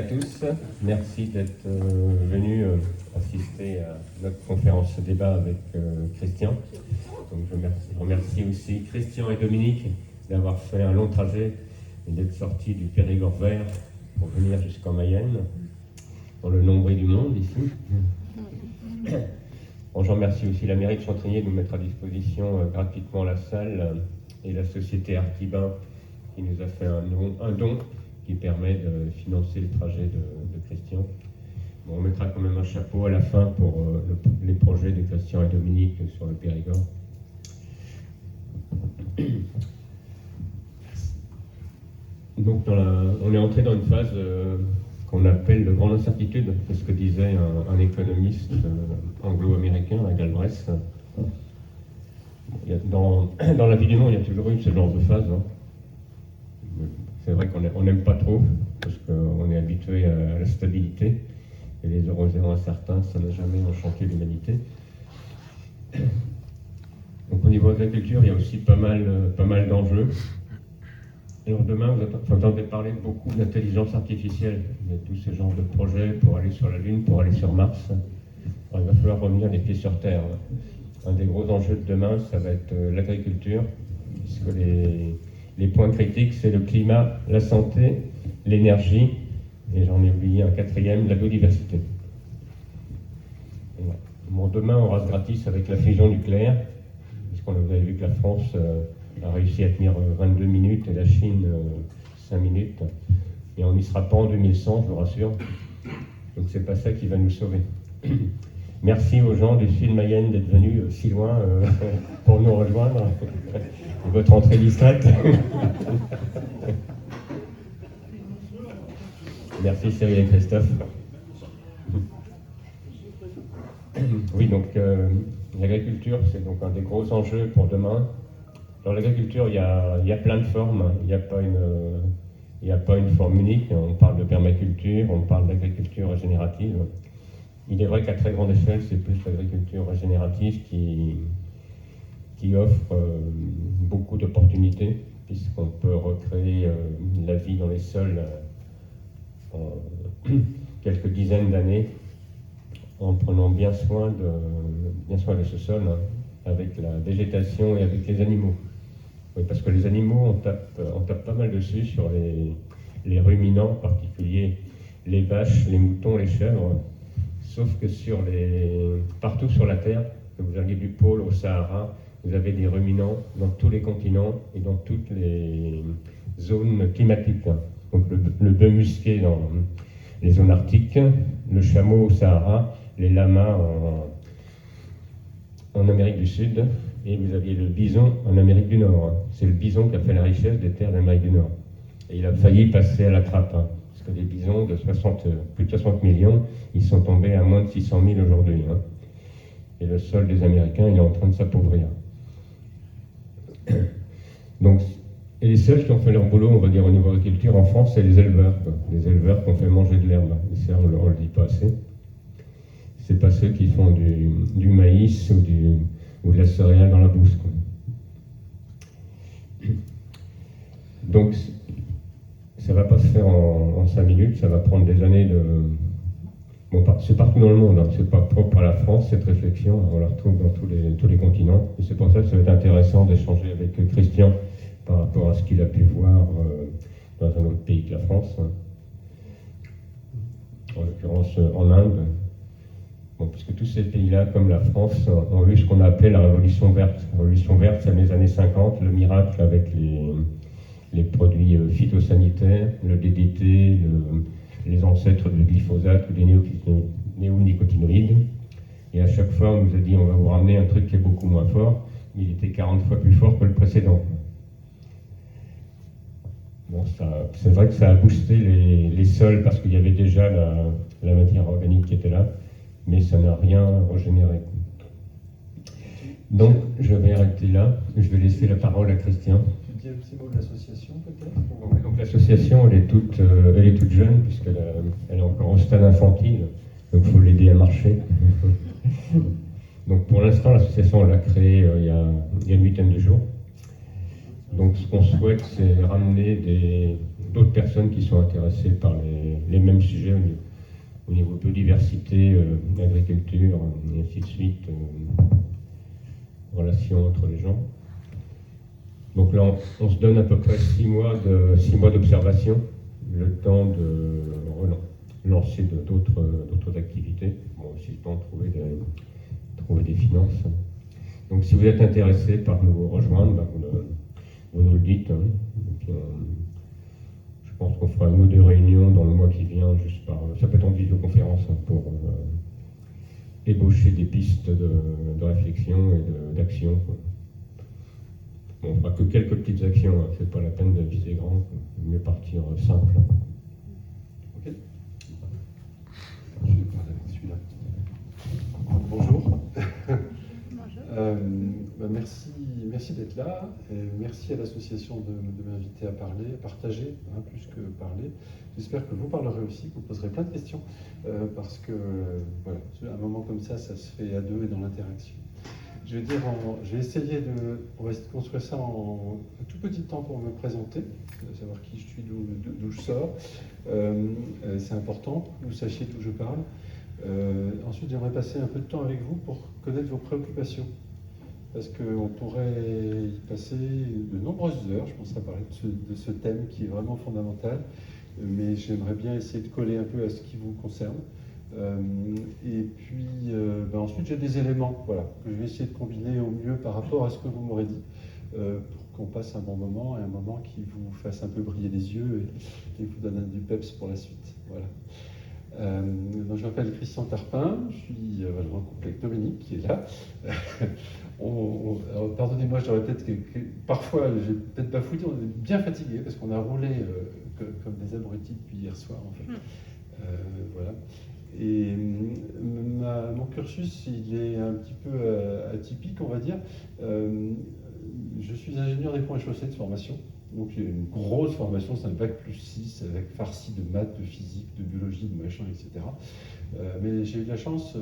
À tous, merci d'être venus assister à notre conférence débat avec Christian. Donc je remercie aussi Christian et Dominique d'avoir fait un long trajet et d'être sortis du Périgord vert pour venir jusqu'en Mayenne, dans le nombril du monde ici. Bon, je remercie aussi la mairie de Chantigny de nous mettre à disposition gratuitement la salle et la société Artibin qui nous a fait un don qui permet de financer le trajet de Christian. Bon, on mettra quand même un chapeau à la fin pour les projets de Christian et Dominique sur le Périgord. Donc on est entré dans une phase qu'on appelle de grande incertitude, c'est ce que disait un économiste anglo-américain, Galbraith. Dans la vie du monde, il y a toujours eu ce genre de phase. Hein. C'est vrai qu'on n'aime pas trop, parce qu'on est habitué à la stabilité, et les 0,0 incertains, ça n'a jamais enchanté l'humanité. Donc au niveau de l'agriculture, il y a aussi pas mal d'enjeux. Alors demain, vous entendez parler beaucoup d'intelligence artificielle, de tous ces genres de projets pour aller sur la Lune, pour aller sur Mars. Alors, il va falloir revenir les pieds sur Terre. Un des gros enjeux de demain, ça va être l'agriculture, puisque les points critiques, c'est le climat, la santé, l'énergie, et j'en ai oublié un quatrième, la biodiversité. Bon, demain, on rase gratis avec la fusion nucléaire, puisqu'on avait vu que la France a réussi à tenir 22 minutes et la Chine 5 minutes. Et on n'y sera pas en 2100, je vous rassure. Donc c'est pas ça qui va nous sauver. Merci aux gens du Sud Mayenne d'être venus si loin pour nous rejoindre. Votre entrée discrète. Merci Cyril et Christophe. Oui, donc l'agriculture, c'est donc un des gros enjeux pour demain. Dans l'agriculture, il y a plein de formes. Il n'y a pas une forme unique. On parle de permaculture, on parle d'agriculture régénérative. Il est vrai qu'à très grande échelle, c'est plus l'agriculture régénérative qui offre beaucoup d'opportunités, puisqu'on peut recréer la vie dans les sols en quelques dizaines d'années, en prenant bien soin de ce sol, hein, avec la végétation et avec les animaux. Oui, parce que les animaux, on tape pas mal dessus sur les ruminants, en particulier les vaches, les moutons, les chèvres. Sauf que partout sur la Terre, que vous alliez du pôle au Sahara, vous avez des ruminants dans tous les continents et dans toutes les zones climatiques. Donc le bœuf musqué dans les zones arctiques, le chameau au Sahara, les lamas en Amérique du Sud, et vous aviez le bison en Amérique du Nord. C'est le bison qui a fait la richesse des terres d'Amérique du Nord. Et il a failli passer à la trappe, hein, parce que les bisons de plus de 60 millions, ils sont tombés à moins de 600 000 aujourd'hui. Hein. Et le sol des Américains, il est en train de s'appauvrir. Donc, et les seuls qui ont fait leur boulot, on va dire, au niveau agriculture en France, c'est les éleveurs. Quoi. Les éleveurs qui ont fait manger de l'herbe. Et ça, on ne le dit pas assez. C'est pas ceux qui font du maïs ou de la céréale dans la bourse. Quoi. Donc, ça ne va pas se faire en 5 minutes, ça va prendre des années de... Bon, c'est partout dans le monde, hein. C'est pas propre à la France, cette réflexion, on la retrouve dans tous les continents. Et c'est pour ça que ça va être intéressant d'échanger avec Christian par rapport à ce qu'il a pu voir dans un autre pays que la France. Hein. En l'occurrence en Inde. Bon, puisque tous ces pays-là, comme la France, ont eu ce qu'on a appelé la Révolution verte. La Révolution verte, c'est les années 50, le miracle avec les produits phytosanitaires, le DDT, les ancêtres du glyphosate ou des néonicotinoïdes. Et à chaque fois, on nous a dit on va vous ramener un truc qui est beaucoup moins fort, mais il était 40 fois plus fort que le précédent. Bon, c'est vrai que ça a boosté les sols parce qu'il y avait déjà la matière organique qui était là, mais ça n'a rien régénéré. Donc, je vais arrêter là. Je vais laisser la parole à Christian. Tu dis un petit mot de l'association, peut-être ? Donc, l'association, elle est toute jeune, puisqu'elle est encore au stade infantile. Donc, il faut l'aider à marcher. Donc, pour l'instant, l'association, on l'a créée il y a une huitaine de jours. Donc, ce qu'on souhaite, c'est ramener d'autres personnes qui sont intéressées par les mêmes sujets au niveau biodiversité, agriculture, et ainsi de suite, relations entre les gens. Donc là, on se donne à peu près 6 mois d'observation, le temps de lancer d'autres activités, bon, aussi le temps de trouver des finances. Donc si vous êtes intéressé par nous rejoindre, ben, vous nous le dites. Hein. Et puis, je pense qu'on fera une ou deux réunions dans le mois qui vient, ça peut être en visioconférence, hein, pour ébaucher des pistes de réflexion et d'action. Bon, on ne fera que quelques petites actions, hein. C'est pas la peine de viser grand, mieux partir simple. Ok. Je vais parler avec celui-là. Bonjour. Merci d'être là. Et merci à l'association de m'inviter à parler, à partager, hein, plus que parler. J'espère que vous parlerez aussi, que vous poserez plein de questions, parce que voilà, un moment comme ça se fait à deux et dans l'interaction. Je vais essayer on va essayer de construire ça en un tout petit temps pour me présenter, savoir qui je suis, d'où je sors. C'est important que vous sachiez d'où je parle. Ensuite, j'aimerais passer un peu de temps avec vous pour connaître vos préoccupations. Parce qu'on pourrait y passer de nombreuses heures, je pense, à parler de ce thème qui est vraiment fondamental. Mais j'aimerais bien essayer de coller un peu à ce qui vous concerne. Et puis, ensuite, j'ai des éléments, voilà, que je vais essayer de combiner au mieux par rapport à ce que vous m'aurez dit, pour qu'on passe un bon moment, et un moment qui vous fasse un peu briller les yeux et vous donne du peps pour la suite. Voilà. Donc je m'appelle Christian Tarpin, je suis en couple avec Dominique qui est là. Pardonnez-moi, j'aurais peut-être parfois j'ai peut-être bafouillé, on est bien fatigué parce qu'on a roulé comme des abrutis depuis hier soir en fait. Voilà. Et mon cursus, il est un petit peu atypique, on va dire. Je suis ingénieur des ponts et chaussées de formation. Donc j'ai une grosse formation, c'est un bac plus 6 avec farci de maths, de physique, de biologie, de machin, etc. Mais j'ai eu de la chance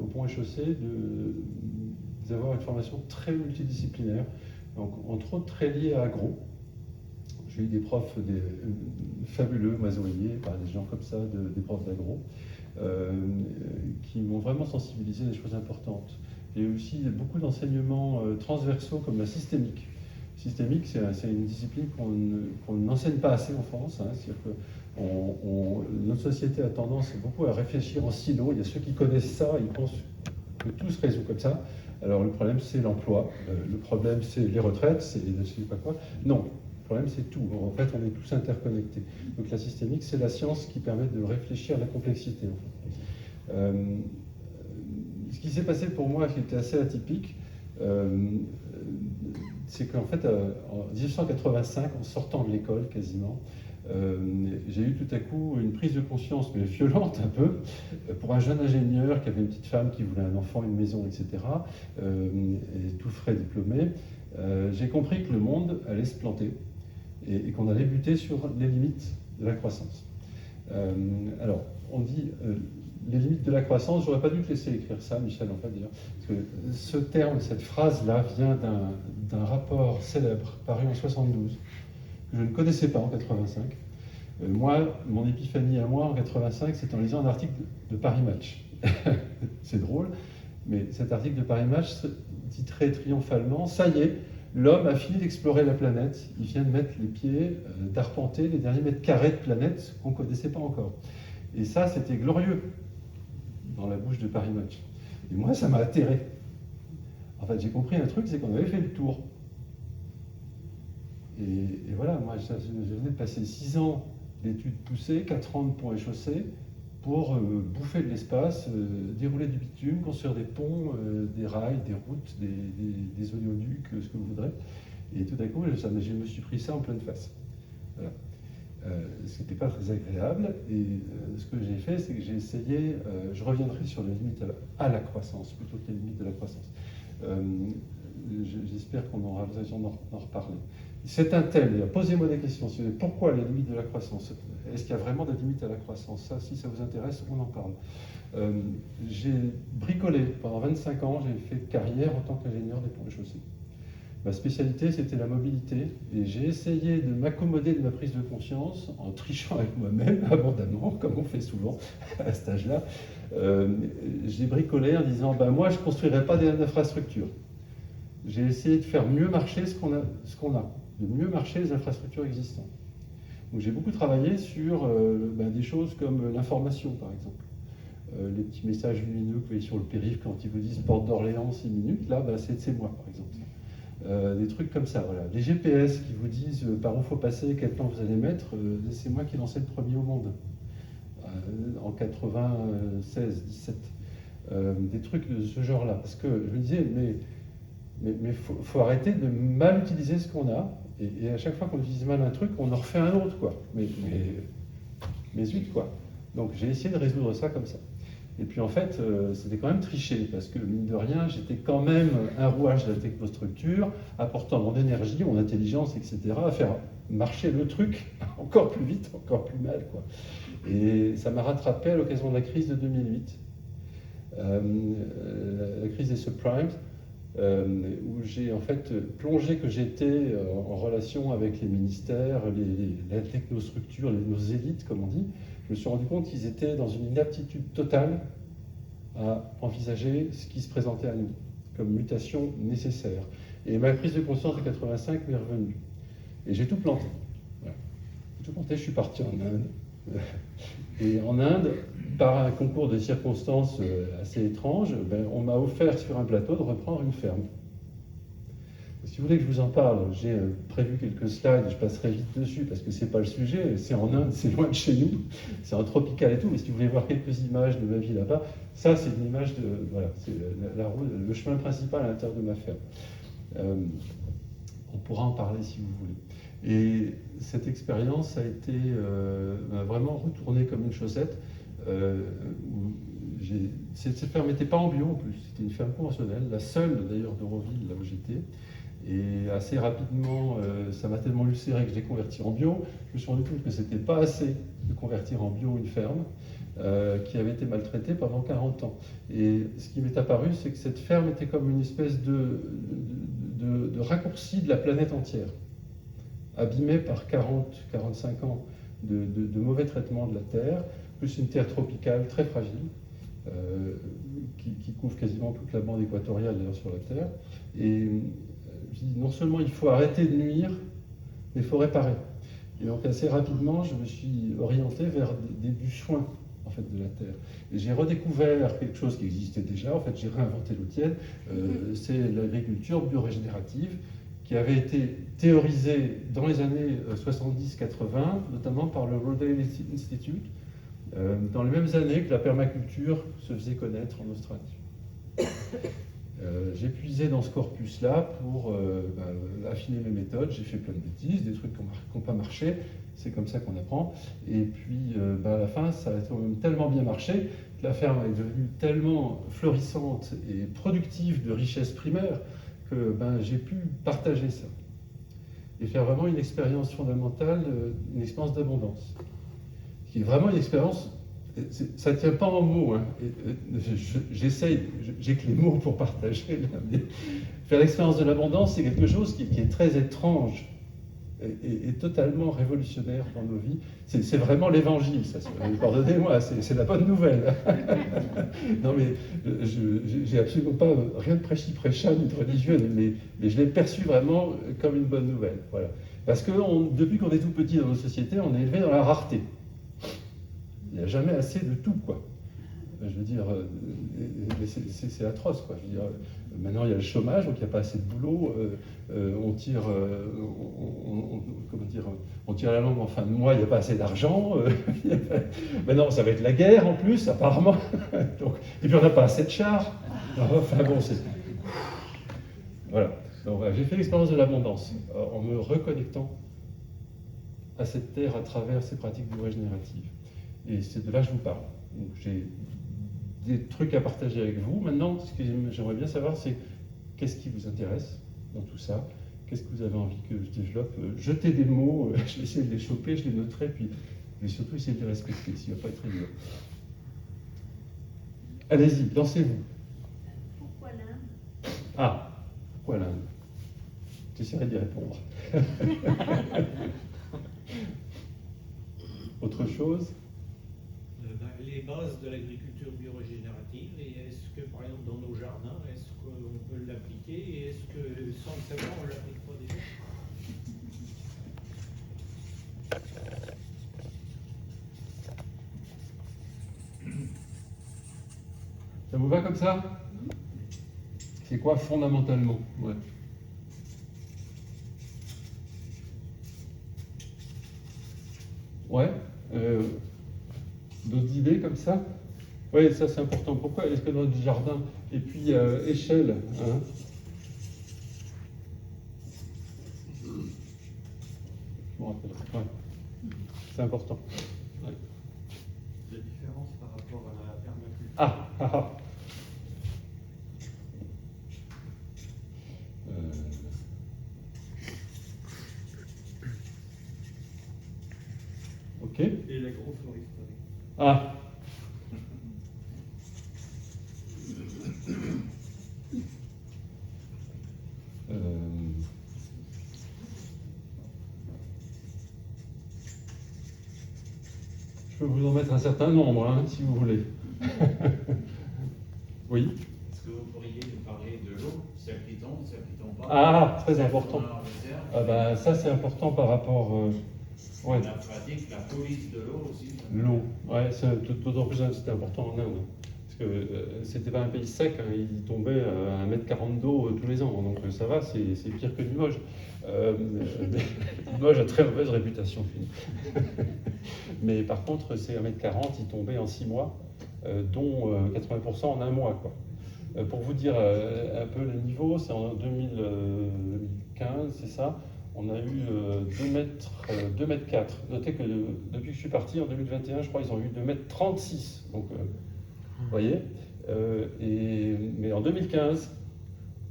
au pont et chaussées d'avoir une formation très multidisciplinaire, donc entre autres très liée à agro. J'ai eu des profs fabuleux, mazoyer, des gens comme ça, des profs d'agro, qui m'ont vraiment sensibilisé à des choses importantes. J'ai eu aussi beaucoup d'enseignements transversaux comme la systémique. Systémique, c'est une discipline qu'on n'enseigne pas assez en France. Hein. C'est-à-dire que notre société a tendance beaucoup à réfléchir en silo. Il y a ceux qui connaissent ça, ils pensent que tout se résout comme ça. Alors le problème, c'est l'emploi. Le problème, c'est les retraites, c'est je ne sais pas quoi. Non, le problème, c'est tout. En fait, on est tous interconnectés. Donc la systémique, c'est la science qui permet de réfléchir à la complexité. En fait. Ce qui s'est passé pour moi, qui était assez atypique, c'est qu'en fait, en 1985, en sortant de l'école quasiment, j'ai eu tout à coup une prise de conscience, mais violente un peu, pour un jeune ingénieur qui avait une petite femme qui voulait un enfant, une maison, etc., et tout frais diplômé. J'ai compris que le monde allait se planter et qu'on allait buter sur les limites de la croissance. Alors, on dit les limites de la croissance, j'aurais pas dû te laisser écrire ça, Michel, en fait, d'ailleurs, parce que ce terme, cette phrase-là vient d'un rapport célèbre paru en 72, que je ne connaissais pas en 85. Moi, mon épiphanie à moi en 85, c'est en lisant un article de Paris Match. C'est drôle, mais cet article de Paris Match titrait triomphalement « Ça y est, l'homme a fini d'explorer la planète, il vient de mettre les pieds, d'arpenter les derniers mètres carrés de planète qu'on ne connaissait pas encore. » Et ça, c'était glorieux dans la bouche de Paris Match. Et moi, ça m'a atterré. En fait, j'ai compris un truc, c'est qu'on avait fait le tour. Et voilà, moi, je venais de passer 6 ans d'études poussées, 4 ans de ponts et chaussées, pour bouffer de l'espace, dérouler du bitume, construire des ponts, des rails, des routes, des oléoducs, ce que vous voudrez. Et tout à coup, je me suis pris ça en pleine face. Voilà. Ce n'était pas très agréable. Et ce que j'ai fait, c'est que j'ai essayé, je reviendrai sur les limites à la croissance, plutôt que les limites de la croissance. J'espère qu'on aura l'occasion d'en reparler. C'est un thème, posez-moi des questions. Pourquoi les limites de la croissance? Est-ce qu'il y a vraiment des limites à la croissance? Ça, si ça vous intéresse, on en parle. J'ai bricolé pendant 25 ans, j'ai fait carrière en tant qu'ingénieur des ponts et chaussées. Ma spécialité, c'était la mobilité, et j'ai essayé de m'accommoder de ma prise de conscience en trichant avec moi-même, abondamment, comme on fait souvent à cet âge-là. J'ai bricolé en disant, ben, moi, je ne construirai pas d'infrastructures. J'ai essayé de faire mieux marcher ce qu'on a, de mieux marcher les infrastructures existantes. Donc j'ai beaucoup travaillé sur des choses comme l'information, par exemple. Les petits messages lumineux que vous voyez sur le périph' quand ils vous disent Porte d'Orléans 6 minutes, là, c'est moi, par exemple. Des trucs comme ça, voilà. Les GPS qui vous disent par où il faut passer, quel temps vous allez mettre, c'est moi qui lançais le premier au monde, en 96-17. Des trucs de ce genre-là. Parce que je me disais, mais faut arrêter de mal utiliser ce qu'on a, et à chaque fois qu'on utilise mal un truc, on en refait un autre, quoi. Mais zut, quoi. Donc j'ai essayé de résoudre ça comme ça. Et puis en fait, c'était quand même triché, parce que mine de rien, j'étais quand même un rouage de la technostructure, apportant mon énergie, mon intelligence, etc., à faire marcher le truc encore plus vite, encore plus mal, quoi. Et ça m'a rattrapé à l'occasion de la crise de 2008, la crise des subprimes, où j'ai en fait plongé que j'étais en relation avec les ministères, la technostructure, nos élites, comme on dit. Je me suis rendu compte qu'ils étaient dans une inaptitude totale à envisager ce qui se présentait à nous comme mutation nécessaire. Et ma prise de conscience de 85 m'est revenue. Et j'ai tout planté. Voilà. J'ai tout planté, je suis parti en Inde. Et en Inde, par un concours de circonstances assez étrange, on m'a offert sur un plateau de reprendre une ferme. Si vous voulez que je vous en parle, j'ai prévu quelques slides, je passerai vite dessus parce que c'est pas le sujet, c'est en Inde, c'est loin de chez nous, c'est en tropical et tout, mais si vous voulez voir quelques images de ma vie là-bas, ça c'est une image de, voilà, c'est le chemin principal à l'intérieur de ma ferme. On pourra en parler si vous voulez. Et cette expérience a été vraiment retournée comme une chaussette. Cette ferme n'était pas en bio en plus, c'était une ferme conventionnelle, la seule d'ailleurs d'Euroville, là où j'étais. Et assez rapidement, ça m'a tellement ulcéré que je l'ai converti en bio. Je me suis rendu compte que c'était pas assez de convertir en bio une ferme qui avait été maltraitée pendant 40 ans. Et ce qui m'est apparu, c'est que cette ferme était comme une espèce de raccourci de la planète entière, abîmée par 40-45 ans de mauvais traitement de la terre, plus une terre tropicale très fragile, qui couvre quasiment toute la bande équatoriale d'ailleurs sur la Terre. Et je dis, non seulement il faut arrêter de nuire, mais il faut réparer. Et donc assez rapidement, je me suis orienté vers du soin en fait, de la Terre. Et j'ai redécouvert quelque chose qui existait déjà, en fait j'ai réinventé le tienne, c'est l'agriculture biorégénérative, qui avait été théorisée dans les années 70-80, notamment par le Rodale Institute, dans les mêmes années que la permaculture se faisait connaître en Australie. J'ai puisé dans ce corpus-là pour affiner mes méthodes. J'ai fait plein de bêtises, des trucs qui n'ont pas marché. C'est comme ça qu'on apprend. Et puis, à la fin, ça a quand même tellement bien marché que la ferme est devenue tellement florissante et productive de richesses primaires que j'ai pu partager ça et faire vraiment une expérience fondamentale, une expérience d'abondance, qui est vraiment une expérience. Ça ne tient pas en mots, hein. J'essaye, j'ai que les mots pour partager, là, mais faire l'expérience de l'abondance, c'est quelque chose qui est très étrange et totalement révolutionnaire dans nos vies. C'est vraiment l'évangile, ça. Pardonnez-moi, c'est la bonne nouvelle. Non, mais j'ai absolument pas rien de prêchi-prêcha ni de religieux, mais je l'ai perçu vraiment comme une bonne nouvelle. Voilà. Parce que depuis qu'on est tout petit dans nos sociétés, on est élevé dans la rareté. Il n'y a jamais assez de tout, quoi. Je veux dire, c'est atroce, quoi. Je veux dire, maintenant il y a le chômage, donc il n'y a pas assez de boulot. On tire la langue en fin de mois, il n'y a pas assez d'argent. Maintenant, ça va être la guerre en plus, apparemment. Donc, et puis on n'a pas assez de chars. Enfin bon, c'est. Voilà. Donc, j'ai fait l'expérience de l'abondance en me reconnectant à cette terre à travers ces pratiques biorégénératives. Et c'est de là que je vous parle. Donc j'ai des trucs à partager avec vous. Maintenant, ce que j'aimerais bien savoir, c'est qu'est-ce qui vous intéresse dans tout ça? Qu'est-ce que vous avez envie que je développe? Jetez des mots, je vais essayer de les choper, je les noterai, puis je vais surtout essayer de les respecter, s'il ne va pas être idiot. Allez-y, lancez-vous. Pourquoi l'Inde? Ah, pourquoi l'Inde? J'essaierai d'y répondre. Autre chose? Les bases de l'agriculture biorégénérative, et est-ce que, par exemple, dans nos jardins, est-ce qu'on peut l'appliquer, et est-ce que, sans le savoir, on l'applique pas déjà? Ça vous va comme ça? C'est quoi fondamentalement? Ouais. Ouais. D'autres idées comme ça? Oui, ça c'est important. Pourquoi est-ce que dans notre jardin, et puis échelle, hein? Je me rappelle. Ouais. C'est important. Ouais. La différence par rapport à la permaculture. Ah, ah, ah. Ok. Et l'agroforesterie. Ah. Je peux vous en mettre un certain nombre, hein, si vous voulez. Oui. Est-ce que vous pourriez nous parler de l'eau? S'applique-t-on pas? Ah, très important. En réserve. Ah bah, ça, c'est important par rapport... ouais. La pratique, la police de l'eau aussi. L'eau, ouais, d'autant plus c'était important en Inde. Parce que c'était pas un pays sec, hein, il tombait à 1,40 m d'eau tous les ans. Donc ça va, c'est pire que Limoges. Limoges a très mauvaise réputation. Mais par contre, c'est 1,40 m, il tombait en 6 mois, dont 80% en un mois, quoi. Pour vous dire un peu le niveau, c'est en 2015, c'est ça. On a eu 2 mètres 4. Notez que depuis que je suis parti en 2021, je crois qu'ils ont eu 2,36 m. Donc, vous voyez. Mais en 2015,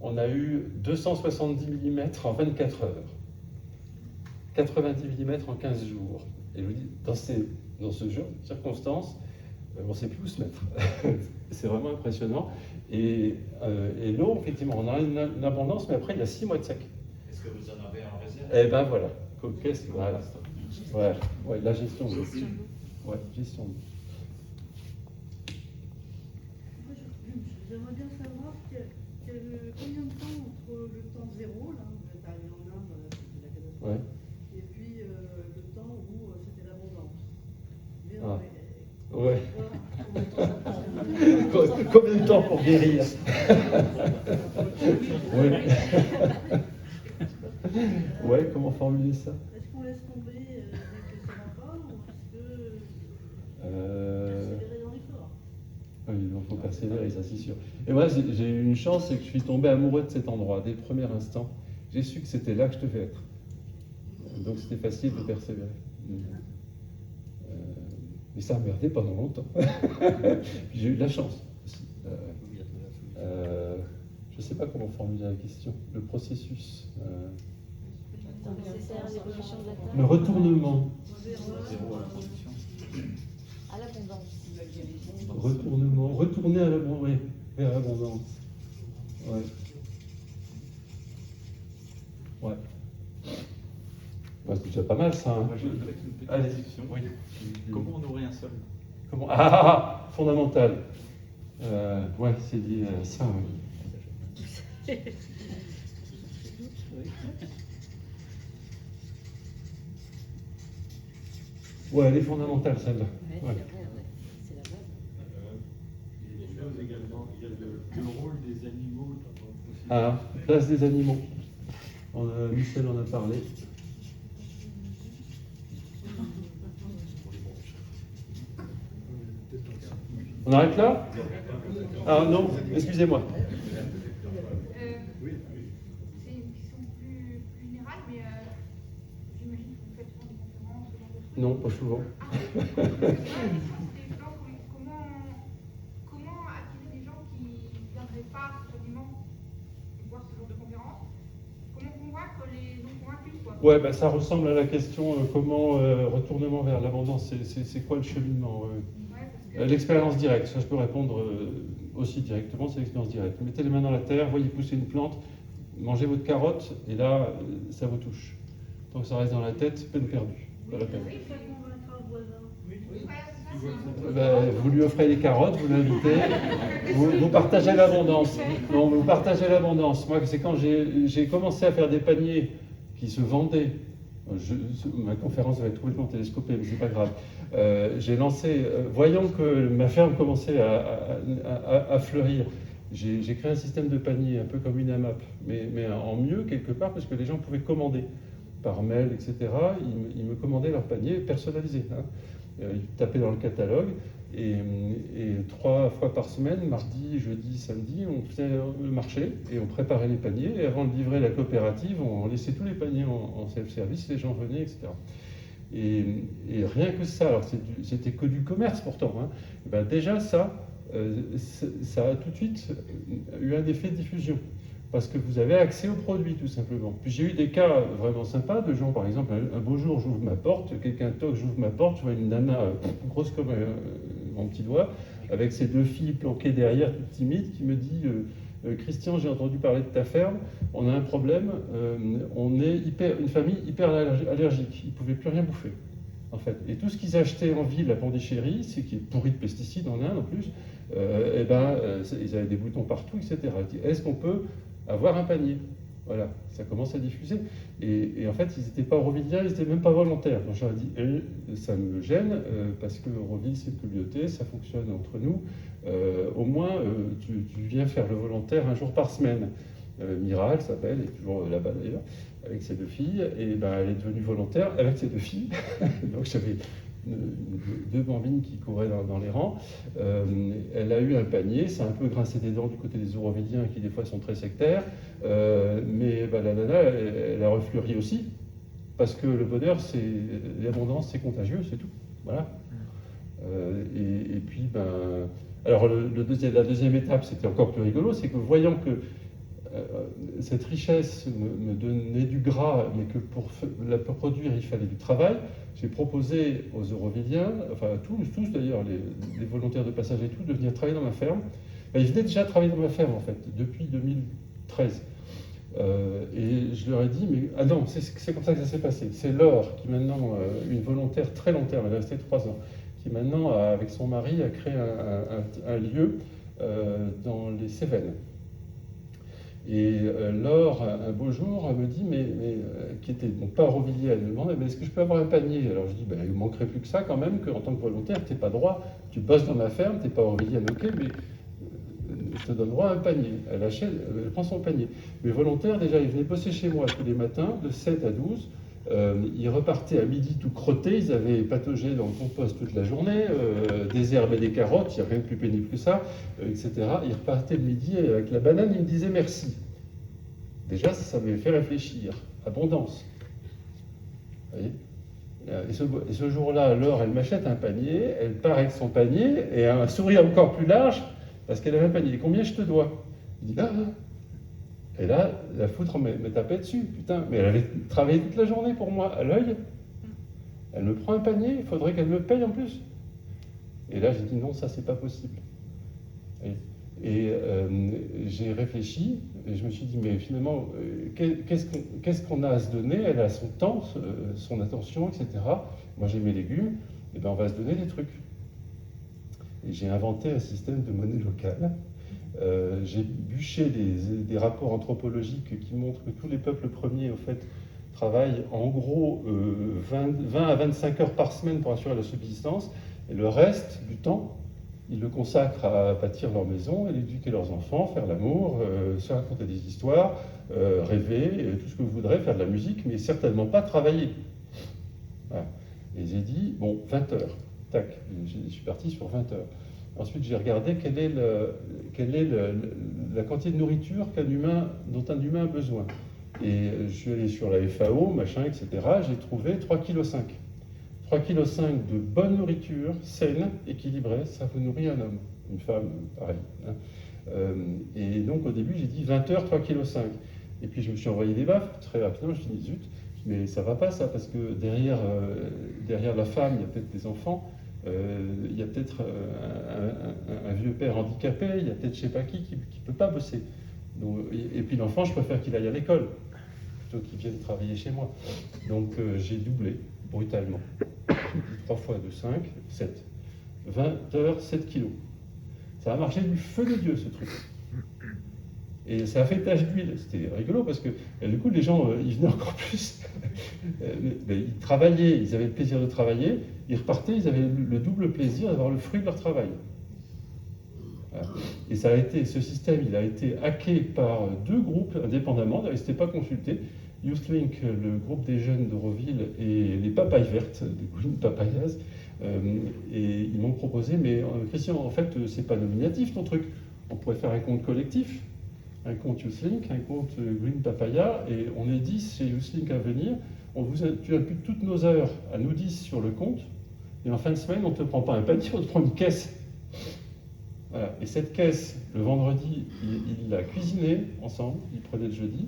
on a eu 270 mm en 24 heures. 90 mm en 15 jours. Et je vous dis, dans ce genre de circonstances, on ne sait plus où se mettre. C'est vraiment impressionnant. Et l'eau, effectivement, on a une abondance, mais après, il y a 6 mois de sec. Est-ce que vous en avez en réserve? Eh ben voilà. Qu'est-ce que voilà. Ouais, la gestion. Ouais, gestion. Moi, j'aimerais bien savoir combien de temps entre le temps zéro, là, où vous êtes arrivé en Inde, c'était la catastrophe, Ouais. et puis le temps où c'était l'abondance. Bien, Ah. mais, Ouais. voilà, Combien de temps pour guérir? Ouais. Ouais, comment formuler ça? est-ce qu'on laisse tomber dès que ça va pas, ou est-ce que Euh... accélérer dans l'effort? Oui, il faut persévérer, ça c'est sûr. Et moi, j'ai eu une chance, c'est que je suis tombé amoureux de cet endroit. Dès le premier instant, j'ai su que c'était là que je devais être. Donc c'était facile de persévérer. Mais ça a merdé pendant longtemps. Puis j'ai eu de la chance aussi. Je ne sais pas comment formuler la question. Le processus. Nécessaire, l'évolution de la Terre. Le retournement. Zéro à la production. À l'abondance. Retournement. Retourner à l'abondance. Oui, vers l'abondance. Ouais. Ouais. Ouais, c'est déjà pas mal ça. Hein. Moi, j'ai peut-être une petite Allez. question. Oui. Comment on nourrit un sol? Comment fondamental. Ouais, c'est lié à ça. Ouais. Ouais, elle est fondamentale celle-là. Ouais. C'est la base. Il y a des choses également, il y a le rôle des animaux dans le processus. Ah, place des animaux. Michel en a parlé. On arrête là? Ah non, excusez-moi. C'est une question plus générale, mais j'imagine que vous faites souvent des conférences, ce genre de trucs. Non, pas souvent. La question, c'est comment attirer des gens qui ne viendraient pas spontanément voir ce genre de conférences? Comment convaincre les non convaincus, quoi? Ouais, bah, ça ressemble à la question comment retournement vers l'abondance, c'est quoi le cheminement? L'expérience directe, ça je peux répondre aussi directement, c'est l'expérience directe. Mettez les mains dans la terre, voyez pousser une plante, mangez votre carotte, et là, ça vous touche. Tant que ça reste dans la tête, peine perdue. Pas la peine. Oui, ça convaincra le voisin. Vous lui offrez les carottes, vous l'invitez, vous partagez l'abondance. Non, vous partagez l'abondance. Moi, c'est quand j'ai commencé à faire des paniers qui se vendaient. Ma conférence va être complètement télescopée, mais c'est pas grave. J'ai lancé, voyant que ma ferme commençait à fleurir, j'ai créé un système de panier, un peu comme une AMAP, mais en mieux quelque part, parce que les gens pouvaient commander par mail, etc. Ils me commandaient leur panier personnalisé. Hein. Ils tapaient dans le catalogue, et 3 fois par semaine, mardi, jeudi, samedi, on faisait le marché, et on préparait les paniers, et avant de livrer la coopérative, on laissait tous les paniers en self-service, les gens venaient, etc. Et rien que ça, alors c'était que du commerce pourtant, hein, et ben déjà ça a tout de suite eu un effet de diffusion. Parce que vous avez accès aux produits, tout simplement. Puis j'ai eu des cas vraiment sympas de gens, par exemple, un beau jour, j'ouvre ma porte, quelqu'un toque, j'ouvre ma porte, je vois une nana grosse comme mon petit doigt, avec ses 2 filles planquées derrière, toutes timides, qui me dit Christian, j'ai entendu parler de ta ferme, on a un problème, on est une famille hyper allergique, ils ne pouvaient plus rien bouffer. En fait. Et tout ce qu'ils achetaient en ville à Pondichéry, c'est qui est pourri de pesticides en Inde en plus, ils avaient des boutons partout, etc. Est-ce qu'on peut avoir un panier? Voilà, ça commence à diffuser. Et en fait, ils n'étaient pas Aurovilliens, ils n'étaient même pas volontaires. Donc j'aurais dit, ça me gêne, parce que Auroville, c'est une communauté, ça fonctionne entre nous. Au moins, tu viens faire le volontaire un jour par semaine. Mira, elle s'appelle, elle est toujours là-bas d'ailleurs, avec ses 2 filles, et elle est devenue volontaire avec ses 2 filles. Donc j'avais 2 bambines qui couraient dans les rangs. Elle a eu un panier, c'est un peu grincé des dents du côté des Aurovilliens qui des fois sont très sectaires, mais la nana, elle a refleuri aussi, parce que le bonheur, l'abondance, c'est contagieux, c'est tout. Voilà. Et puis, alors la deuxième étape, c'était encore plus rigolo, c'est que voyant que cette richesse me donnait du gras, mais que pour la produire, il fallait du travail, j'ai proposé aux Aurovilliens, enfin à tous d'ailleurs, les volontaires de passage et tout, de venir travailler dans ma ferme. Ils venaient déjà travailler dans ma ferme, en fait, depuis 2013. Et je leur ai dit, mais ah non, c'est comme ça que ça s'est passé. C'est Laure, qui maintenant, une volontaire très long terme, elle est restée 3 ans, qui maintenant, avec son mari, a créé un lieu dans les Cévennes. Et Laure, un beau jour, elle me dit, qui était donc pas Aurovillier, elle me demande, mais est-ce que je peux avoir un panier? Alors je dis, il ne manquerait plus que ça quand même, qu'en tant que volontaire, tu n'es pas droit, tu bosses dans ma ferme, tu n'es pas Aurovillienne, ok, mais je te donne droit à un panier. Elle achète, elle prend son panier. Mes volontaires, déjà, ils venaient bosser chez moi tous les matins, de 7 à 12. Ils repartaient à midi tout crottés, ils avaient pataugé dans le compost toute la journée, des herbes et des carottes, il n'y a rien de plus pénible que ça, etc. Ils repartaient le midi avec la banane, ils me disaient merci. Déjà, ça m'avait fait réfléchir. Abondance. Vous voyez? Et ce jour-là, Laure, elle m'achète un panier, elle part avec son panier, et un sourire encore plus large, parce qu'elle avait un panier. Et combien je te dois? Je dis, et là, la foutre me tapait dessus, putain, mais elle avait travaillé toute la journée pour moi, à l'œil. Elle me prend un panier, il faudrait qu'elle me paye en plus. Et là, j'ai dit non, ça, c'est pas possible. Et j'ai réfléchi, et je me suis dit, mais finalement, qu'est-ce qu'on a à se donner? Elle a son temps, son attention, etc. Moi, j'ai mes légumes, et on va se donner des trucs. Et j'ai inventé un système de monnaie locale. J'ai bûché des rapports anthropologiques qui montrent que tous les peuples premiers, au fait, travaillent en gros 20 à 25 heures par semaine pour assurer la subsistance, et le reste du temps, ils le consacrent à bâtir leur maison, à éduquer leurs enfants, faire l'amour, se raconter des histoires, rêver, tout ce que vous voudrez, faire de la musique, mais certainement pas travailler. Voilà. Et j'ai dit, bon, 20 heures, tac, je suis parti sur 20 heures. Ensuite, j'ai regardé quelle est la quantité de nourriture dont un humain a besoin. Et je suis allé sur la FAO, machin, etc. J'ai trouvé 3,5 kg. 3,5 kg de bonne nourriture, saine, équilibrée, ça vous nourrit un homme. Une femme, pareil. Hein. Et donc, au début, j'ai dit 20 heures, 3,5 kg. Et puis, je me suis envoyé des baffes très rapidement. Je me suis dit, zut, mais ça va pas, ça, parce que derrière la femme, il y a peut-être des enfants. Il y a peut-être un vieux père handicapé, il y a peut-être je ne sais pas qui ne peut pas bosser. Donc, et puis l'enfant, je préfère qu'il aille à l'école plutôt qu'il vienne travailler chez moi. Donc j'ai doublé brutalement. 3 fois de 5, 7. 20 heures, 7 kilos. Ça a marché du feu de Dieu, ce truc. Et ça a fait tache d'huile. C'était rigolo parce que du coup, les gens, ils venaient encore plus. Mais ils travaillaient, ils avaient le plaisir de travailler. Ils repartaient, ils avaient le double plaisir d'avoir le fruit de leur travail. Voilà. Et ça a été, ce système, il a été hacké par 2 groupes indépendamment. Ils n'étaient pas consultés. YouthLink, le groupe des jeunes d'Euroville, et les papayes vertes, des Green Papayas. Et ils m'ont proposé, mais Christian, en fait, c'est pas nominatif ton truc. On pourrait faire un compte collectif, un compte YouthLink, un compte Green Papaya, et on est 10 chez YouthLink à venir. Tu imputes toutes nos heures à nous 10 sur le compte, et en fin de semaine, on ne te prend pas un panier, on te prend une caisse. Voilà. Et cette caisse, le vendredi, ils la cuisinaient ensemble, ils prenaient le jeudi,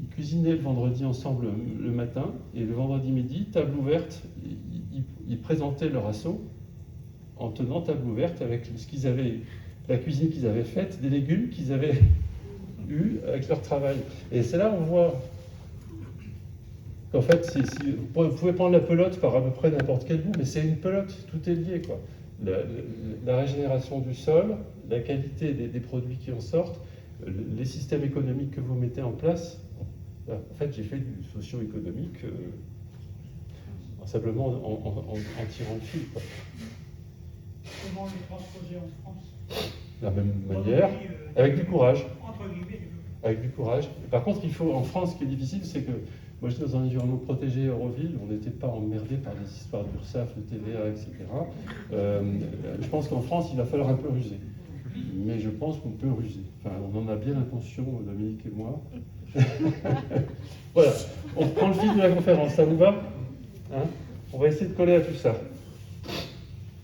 ils cuisinaient le vendredi ensemble le matin, et le vendredi midi, table ouverte, ils présentaient leur assaut en tenant table ouverte avec ce qu'ils avaient, la cuisine qu'ils avaient faite, des légumes qu'ils avaient eus avec leur travail. Et c'est là où on voit qu'en fait, vous pouvez prendre la pelote par à peu près n'importe quel bout, mais c'est une pelote, tout est lié, quoi. La régénération du sol, la qualité des produits qui en sortent, les systèmes économiques que vous mettez en place. En fait, j'ai fait du socio-économique simplement en tirant le fil, quoi. Comment le transposer en France? De la même manière, avec du courage. Entre guillemets, Avec du courage. Par contre, il faut, en France, ce qui est difficile, c'est que moi j'étais dans un environnement protégé Euroville, on n'était pas emmerdé par des histoires d'URSSAF, de TVA, etc. Je pense qu'en France, il va falloir un peu ruser. Mais je pense qu'on peut ruser. Enfin, on en a bien l'intention, Dominique et moi. Voilà, on prend le fil de la conférence, ça vous va, hein? On va essayer de coller à tout ça.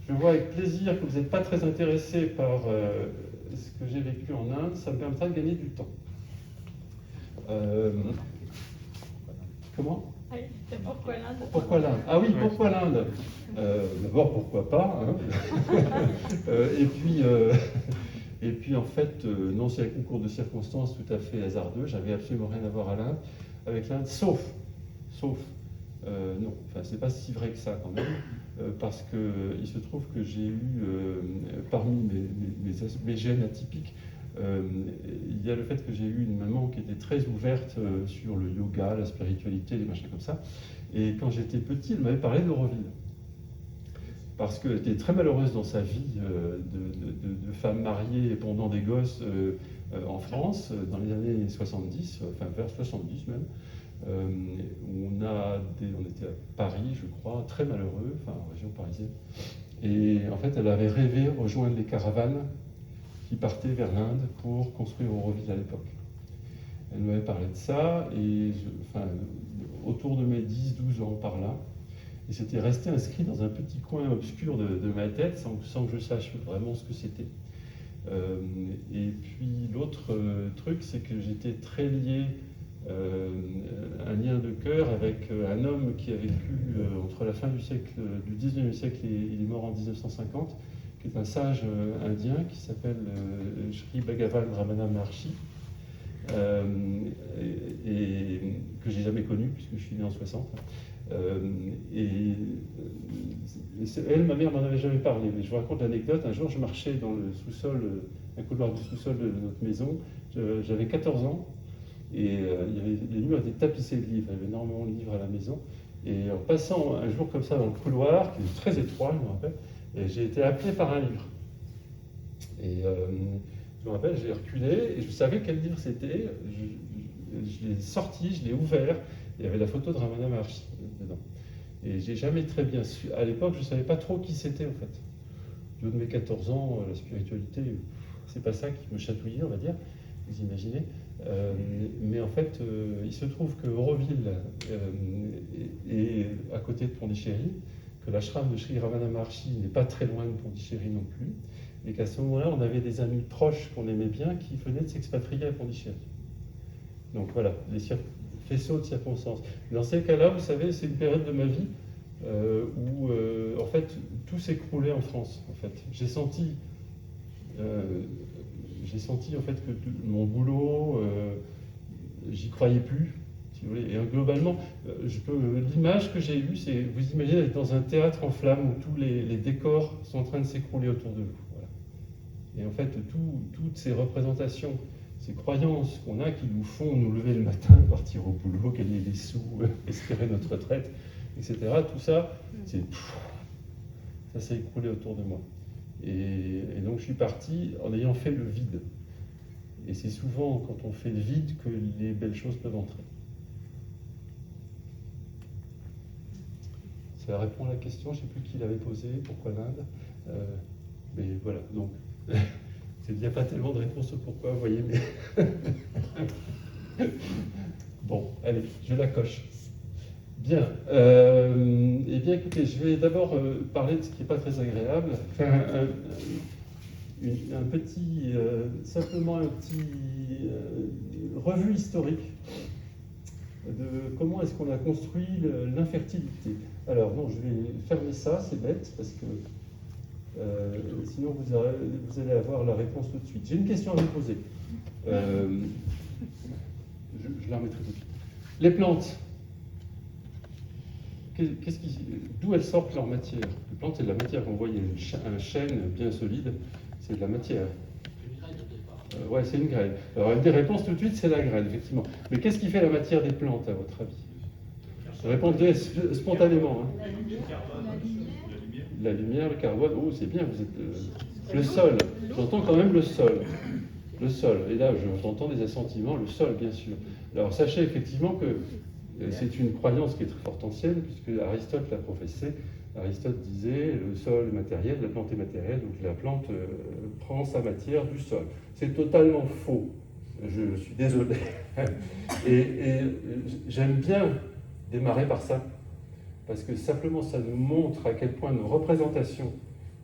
Je vois avec plaisir que vous n'êtes pas très intéressé par ce que j'ai vécu en Inde, ça me permettra de gagner du temps. Comment? Pourquoi l'Inde? Pourquoi l'Inde? Ah oui, pourquoi l'Inde? D'abord, pourquoi pas, hein? Et puis en fait, non, c'est un concours de circonstances tout à fait hasardeux. J'avais absolument rien à voir avec l'Inde, sauf, non, enfin c'est pas si vrai que ça quand même, parce que il se trouve que j'ai eu parmi mes gènes atypiques, il y a le fait que j'ai eu une maman qui était très ouverte sur le yoga, la spiritualité, les machins comme ça. Et quand j'étais petit, elle m'avait parlé d'Euroville. Parce qu'elle était très malheureuse dans sa vie de femme mariée et pondant des gosses en France, dans les années 70, enfin vers 70 même. Où on était à Paris, je crois, très malheureux, enfin en région parisienne. Et en fait, elle avait rêvé rejoindre les caravanes qui partaient vers l'Inde pour construire Euroville à l'époque. Elle m'avait parlé de ça, et autour de mes 10-12 ans par là. Et c'était resté inscrit dans un petit coin obscur de ma tête, sans que je sache vraiment ce que c'était. Et puis l'autre truc, c'est que j'étais très lié, un lien de cœur avec un homme qui a vécu entre la fin du 19e siècle et il est mort en 1950, qui est un sage indien qui s'appelle Sri Bhagavan Ramana Maharshi, et que j'ai jamais connu puisque je suis né en 60. Elle, ma mère m'en avait jamais parlé, mais je vous raconte l'anecdote. Un jour, je marchais dans le sous-sol, un couloir du sous-sol de notre maison. J'avais 14 ans et les murs étaient tapissés de livres. Il y avait énormément de livres à la maison. Et en passant un jour comme ça dans le couloir, qui est très étroit, je me rappelle, j'ai été appelé par un livre. Et je me rappelle, j'ai reculé et je savais quel livre c'était. Je l'ai sorti, je l'ai ouvert. Il y avait la photo de Ramana Maharshi dedans. Et j'ai jamais très bien su. À l'époque, je ne savais pas trop qui c'était en fait. Du haut de mes 14 ans, la spiritualité, c'est pas ça qui me chatouillait, on va dire. Vous imaginez. Mais en fait, il se trouve que Euroville est à côté de Pondichéry, que l'ashram de Sri Ramana Maharshi n'est pas très loin de Pondichéry non plus, et qu'à ce moment-là, on avait des amis proches qu'on aimait bien qui venaient de s'expatrier à Pondichéry. Donc voilà, les faisceaux de circonstances. Dans ces cas-là, vous savez, c'est une période de ma vie où, en fait, tout s'écroulait en France. En fait, j'ai senti j'ai senti en fait que mon boulot, j'y croyais plus, si vous voulez. Et globalement, l'image que j'ai eue, c'est, vous imaginez être dans un théâtre en flammes où tous les décors sont en train de s'écrouler autour de vous. Voilà. Et en fait, toutes ces représentations, ces croyances qu'on a qui nous font nous lever le matin, partir au boulot, gagner des sous, espérer notre retraite, etc. Tout ça, ça s'est écroulé autour de moi. Et donc je suis parti en ayant fait le vide. Et c'est souvent quand on fait le vide que les belles choses peuvent entrer. Ça répond à la question, je ne sais plus qui l'avait posée, pourquoi l'Inde. Mais voilà, donc il n'y a pas tellement de réponse au pourquoi, vous voyez, mais... Bon, allez, je la coche. Bien. Eh bien, écoutez, je vais d'abord parler de ce qui n'est pas très agréable. Faire simplement un petit revue historique de comment est-ce qu'on a construit l'infertilité. Alors, non, je vais fermer ça, c'est bête, parce que sinon vous allez avoir la réponse tout de suite. J'ai une question à vous poser. Je la remettrai tout de suite. Les plantes. D'où elles sortent leur matière? Les plantes, c'est de la matière. Quand vous voyez un chêne bien solide, c'est de la matière. Ouais, c'est une graine. Alors, une des réponses tout de suite, c'est la graine, effectivement. Mais qu'est-ce qui fait la matière des plantes, à votre avis? Répondez spontanément. Hein. La lumière, le carbone. Oh, c'est bien, vous êtes... le sol. J'entends quand même le sol. Le sol. Et là, j'entends des assentiments. Le sol, bien sûr. Alors, sachez effectivement que c'est une croyance qui est très fort ancienne, puisque Aristote l'a professé. Aristote disait le sol est matériel, la plante est matérielle, donc la plante prend sa matière du sol. C'est totalement faux. Je suis désolé. Et j'aime bien démarrer par ça, parce que simplement ça nous montre à quel point nos représentations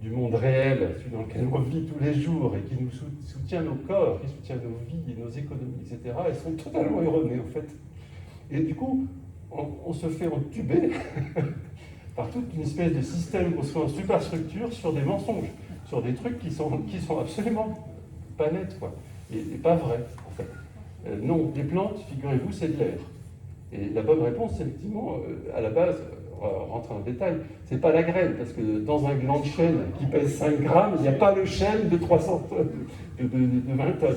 du monde réel, celui dans lequel on vit tous les jours et qui nous soutient nos corps, qui soutient nos vies et nos économies, etc., elles sont totalement erronées en fait. Et du coup, on se fait entuber par toute une espèce de système construit en superstructure sur des mensonges, sur des trucs qui sont absolument pas nets, quoi, et pas vrais, en fait. Non, les plantes, figurez-vous, c'est de l'air. Et la bonne réponse, c'est effectivement, à la base, on va rentrer en détail, c'est pas la graine, parce que dans un gland de chêne qui pèse 5 grammes, il n'y a pas le chêne de 300 tonnes, de 20 tonnes.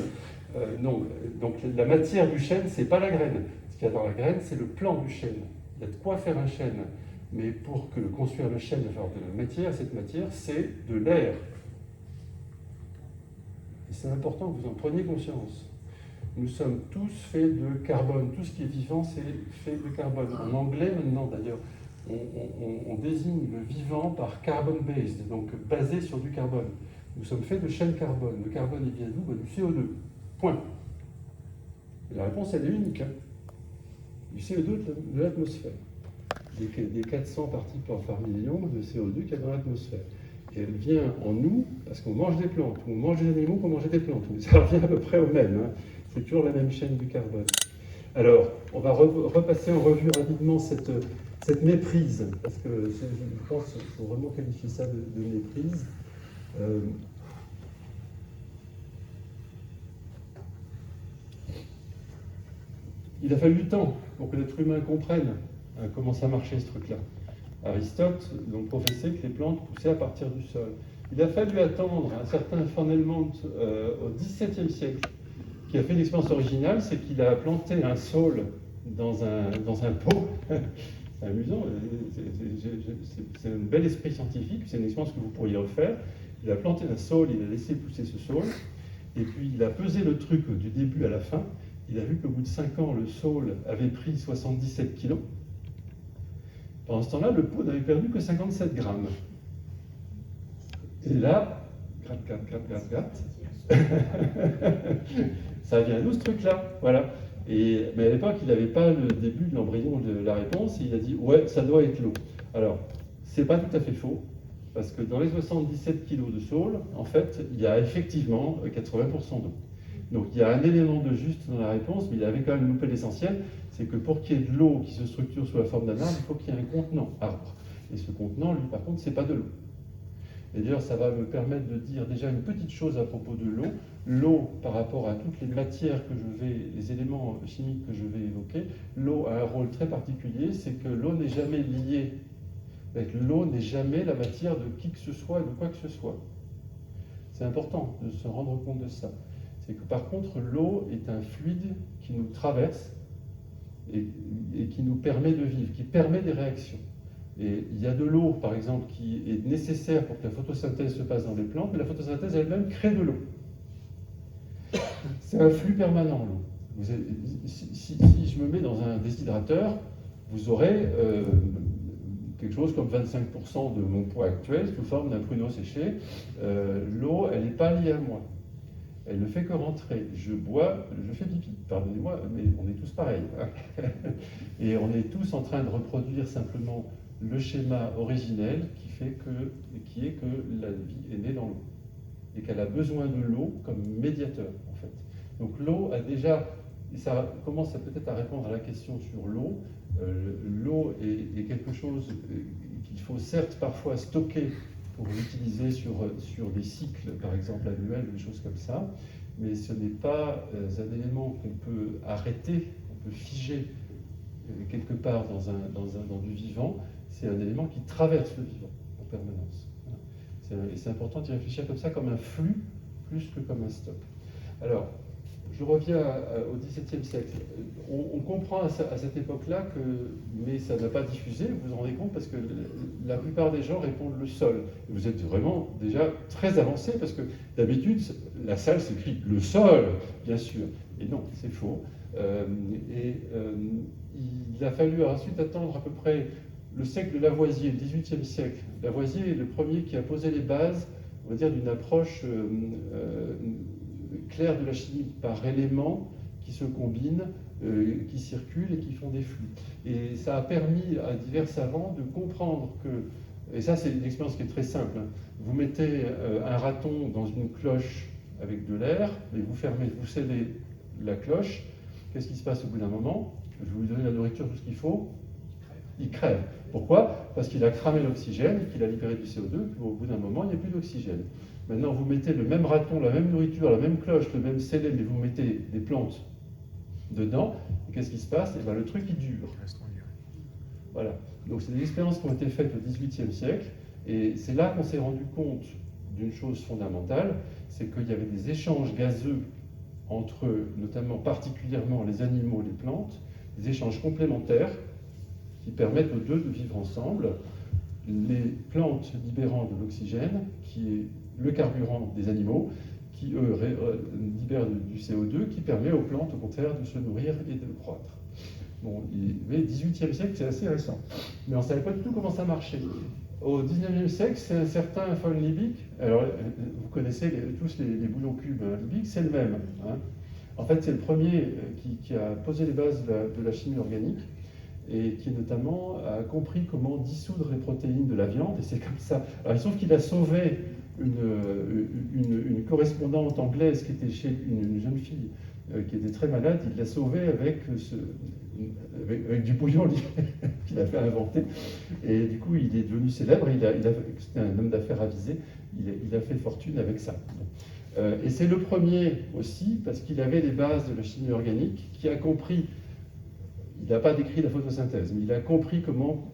Non, donc la matière du chêne, c'est pas la graine. Ce qu'il y a dans la graine, c'est le plant du chêne. Il y a de quoi faire un chêne. Mais pour construire le chêne, il va falloir de la matière. Cette matière, c'est de l'air. Et c'est important que vous en preniez conscience. Nous sommes tous faits de carbone. Tout ce qui est vivant, c'est fait de carbone. En anglais, maintenant, d'ailleurs, on désigne le vivant par carbon-based, donc basé sur du carbone. Nous sommes faits de chaînes carbone. Le carbone, il vient d'où? Du CO2. Point. Et la réponse, elle est unique. Hein. Du CO2 de l'atmosphère. Des 400 parties par million de CO2 qu'il y a dans l'atmosphère. Et elle vient en nous parce qu'on mange des plantes, ou on mange des animaux pour manger des plantes. Ça revient à peu près au même. Hein. C'est toujours la même chaîne du carbone. Alors, on va repasser en revue rapidement cette méprise, parce que je pense qu'il faut vraiment qualifier ça de méprise. Il a fallu du temps pour que l'être humain comprenne comment ça marchait ce truc-là. Aristote donc professait que les plantes poussaient à partir du sol. Il a fallu attendre un certain Van Helmont au XVIIe siècle, qui a fait l'expérience originale, c'est qu'il a planté un saule dans un pot. C'est amusant, c'est un bel esprit scientifique, c'est une expérience que vous pourriez refaire. Il a planté un saule, il a laissé pousser ce saule, et puis il a pesé le truc du début à la fin. Il a vu qu'au bout de 5 ans, le saule avait pris 77 kilos. Pendant ce temps-là, le pot n'avait perdu que 57 grammes. Et là, gratte. Ça vient d'où ce truc-là? Voilà. Mais à l'époque, il n'avait pas le début de l'embryon de la réponse, et il a dit ouais, ça doit être l'eau. Alors, c'est pas tout à fait faux, parce que dans les 77 kilos de saule, en fait, il y a effectivement 80% d'eau. Donc il y a un élément de juste dans la réponse, mais il avait quand même loupé l'essentiel, c'est que pour qu'il y ait de l'eau qui se structure sous la forme d'un arbre, il faut qu'il y ait un contenant arbre. Et ce contenant, lui, par contre, c'est pas de l'eau. Et d'ailleurs, ça va me permettre de dire déjà une petite chose à propos de l'eau. L'eau, par rapport à toutes les matières les éléments chimiques que je vais évoquer, l'eau a un rôle très particulier, c'est que l'eau n'est jamais liée. L'eau n'est jamais la matière de qui que ce soit et de quoi que ce soit. C'est important de se rendre compte de ça. C'est que par contre, l'eau est un fluide qui nous traverse et qui nous permet de vivre, qui permet des réactions. Et il y a de l'eau, par exemple, qui est nécessaire pour que la photosynthèse se passe dans les plantes, mais la photosynthèse elle-même crée de l'eau. C'est un flux permanent, l'eau. Si je me mets dans un déshydrateur, vous aurez quelque chose comme 25% de mon poids actuel sous forme d'un pruneau séché. L'eau, elle n'est pas liée à moi. Elle ne fait que rentrer. Je bois, je fais pipi. Pardonnez-moi, mais on est tous pareils. Hein. Et on est tous en train de reproduire simplement le schéma originel qui est que la vie est née dans l'eau. Et qu'elle a besoin de l'eau comme médiateur, en fait. Donc l'eau a déjà, et ça commence peut-être à répondre à la question sur l'eau. L'eau est quelque chose qu'il faut certes parfois stocker pour l'utiliser sur des cycles, par exemple annuels, des choses comme ça, mais ce n'est pas un élément qu'on peut arrêter, qu'on peut figer quelque part dans du vivant, c'est un élément qui traverse le vivant en permanence. Et c'est important d'y réfléchir comme ça, comme un flux, plus que comme un stock. Alors, je reviens au XVIIe siècle. On comprend à cette époque-là que, mais ça n'a pas diffusé, vous vous rendez compte, parce que la plupart des gens répondent le sol. Vous êtes vraiment déjà très avancé, parce que d'habitude, la salle s'écrit le sol, bien sûr. Et non, c'est faux. Il a fallu ensuite attendre à peu près le siècle de Lavoisier, le XVIIIe siècle. Lavoisier est le premier qui a posé les bases, on va dire, d'une approche claire de la chimie par éléments qui se combinent, qui circulent et qui font des flux. Et ça a permis à divers savants de comprendre que, et ça c'est une expérience qui est très simple, hein, vous mettez un raton dans une cloche avec de l'air, et vous fermez, vous scellez la cloche, qu'est-ce qui se passe au bout d'un moment? Je vais vous donner la nourriture, tout ce qu'il faut, il crève. Pourquoi? Parce qu'il a cramé l'oxygène, qu'il a libéré du CO2, puis au bout d'un moment, il n'y a plus d'oxygène. Maintenant, vous mettez le même raton, la même nourriture, la même cloche, le même scellé, mais vous mettez des plantes dedans, et qu'est-ce qui se passe? Et bien, le truc, il dure. Voilà. Donc, c'est des expériences qui ont été faites au XVIIIe siècle, et c'est là qu'on s'est rendu compte d'une chose fondamentale, c'est qu'il y avait des échanges gazeux entre, notamment particulièrement les animaux et les plantes, des échanges complémentaires qui permettent aux deux de vivre ensemble. Les plantes libérant de l'oxygène, qui est le carburant des animaux, qui eux libèrent du CO2, qui permet aux plantes au contraire de se nourrir et de croître. Bon, le XVIIIe siècle, c'est assez récent. Mais on ne savait pas du tout comment ça marchait. Au XIXe siècle, c'est un certain von Liebig. Alors, vous connaissez tous les bouillons cubes. Liebig, c'est le même. Hein. En fait, c'est le premier qui a posé les bases de la chimie organique et qui notamment a compris comment dissoudre les protéines de la viande. Et c'est comme ça. Alors, il se trouve qu'il a sauvé une correspondante anglaise qui était chez une jeune fille qui était très malade. Il l'a sauvée avec du bouillon qu'il a fait inventer. Et du coup, il est devenu célèbre. C'était un homme d'affaires avisé. Il a fait fortune avec ça. Et c'est le premier aussi, parce qu'il avait les bases de la chimie organique, qui a compris, il n'a pas décrit la photosynthèse, mais il a compris comment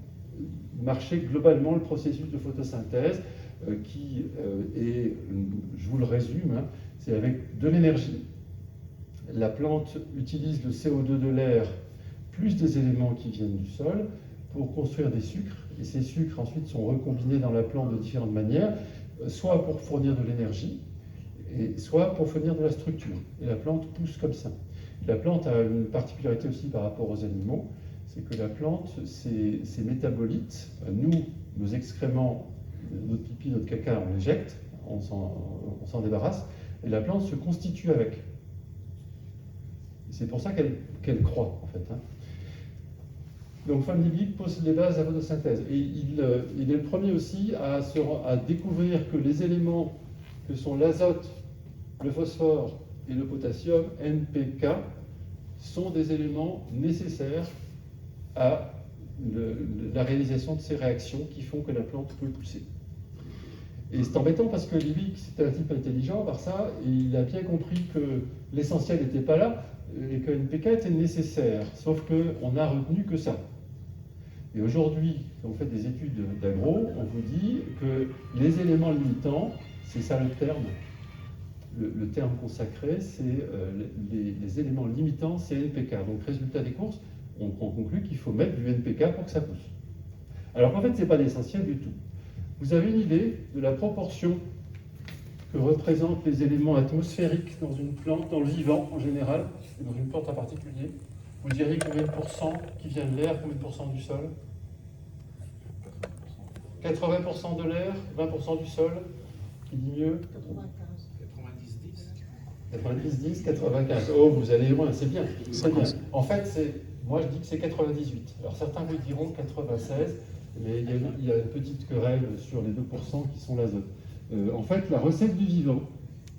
marchait globalement le processus de photosynthèse, qui est, je vous le résume, hein, c'est avec de l'énergie. La plante utilise le CO2 de l'air plus des éléments qui viennent du sol pour construire des sucres, et ces sucres ensuite sont recombinés dans la plante de différentes manières, soit pour fournir de l'énergie, et soit pour fournir de la structure. Et la plante pousse comme ça. La plante a une particularité aussi par rapport aux animaux, c'est que la plante, ses métabolites, nous, nos excréments, notre pipi, notre caca, on les jette, on s'en débarrasse, et la plante se constitue avec. C'est pour ça qu'elle croît, en fait. Hein. Donc von Liebig pose les bases de la photosynthèse. Et il est le premier aussi à découvrir que les éléments que sont l'azote, le phosphore et le potassium, NPK, sont des éléments nécessaires à la réalisation de ces réactions qui font que la plante peut pousser. Et c'est embêtant parce que lui, c'était un type intelligent, par ça, et il a bien compris que l'essentiel n'était pas là et que NPK était nécessaire, sauf qu'on n'a retenu que ça. Et aujourd'hui, quand vous faites des études d'agro, on vous dit que les éléments limitants, c'est ça le terme. Le terme consacré, c'est les éléments limitants, c'est NPK. Donc, résultat des courses, on conclut qu'il faut mettre du NPK pour que ça pousse. Alors qu'en fait, ce n'est pas l'essentiel du tout. Vous avez une idée de la proportion que représentent les éléments atmosphériques dans une plante, dans le vivant en général, et dans une plante en particulier? Vous diriez combien de pourcents qui vient de l'air, combien de pourcents du sol? 80% de l'air, 20% du sol? Qui dit mieux? 90-10. 90-10, 95. Oh, vous allez loin, c'est bien. C'est bien. En fait, moi je dis que c'est 98. Alors certains vous diront 96, mais il y a une petite querelle sur les 2% qui sont l'azote. En fait, la recette du vivant,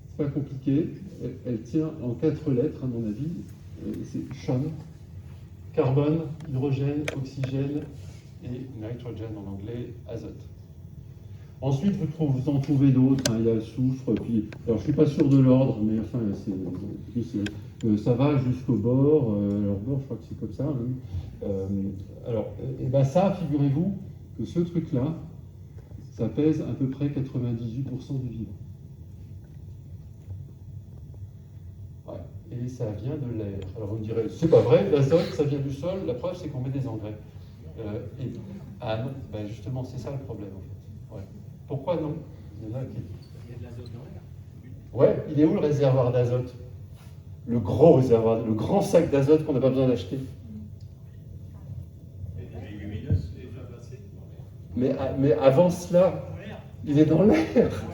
c'est pas compliqué, elle tient en 4 lettres, à mon avis. C'est CHON, carbone, hydrogène, oxygène et nitrogen en anglais, azote. Ensuite, vous en trouvez d'autres, hein, il y a le soufre, puis, alors je ne suis pas sûr de l'ordre, mais enfin, ça va jusqu'au bore, alors bore, je crois que c'est comme ça. Hein. Et ben ça, figurez-vous que ce truc-là, ça pèse à peu près 98% du vivant. Ouais. Et ça vient de l'air. Alors vous me direz, c'est pas vrai, l'azote, ça vient du sol, la preuve c'est qu'on met des engrais. Ah non, ben justement, c'est ça le problème en fait. Ouais. Pourquoi non? Il y en a qui... Il y a de l'azote dans l'air. Ouais, il est où le réservoir d'azote? Le gros réservoir, le grand sac d'azote qu'on n'a pas besoin d'acheter. Les légumineuses, Mais avant cela, il est dans l'air.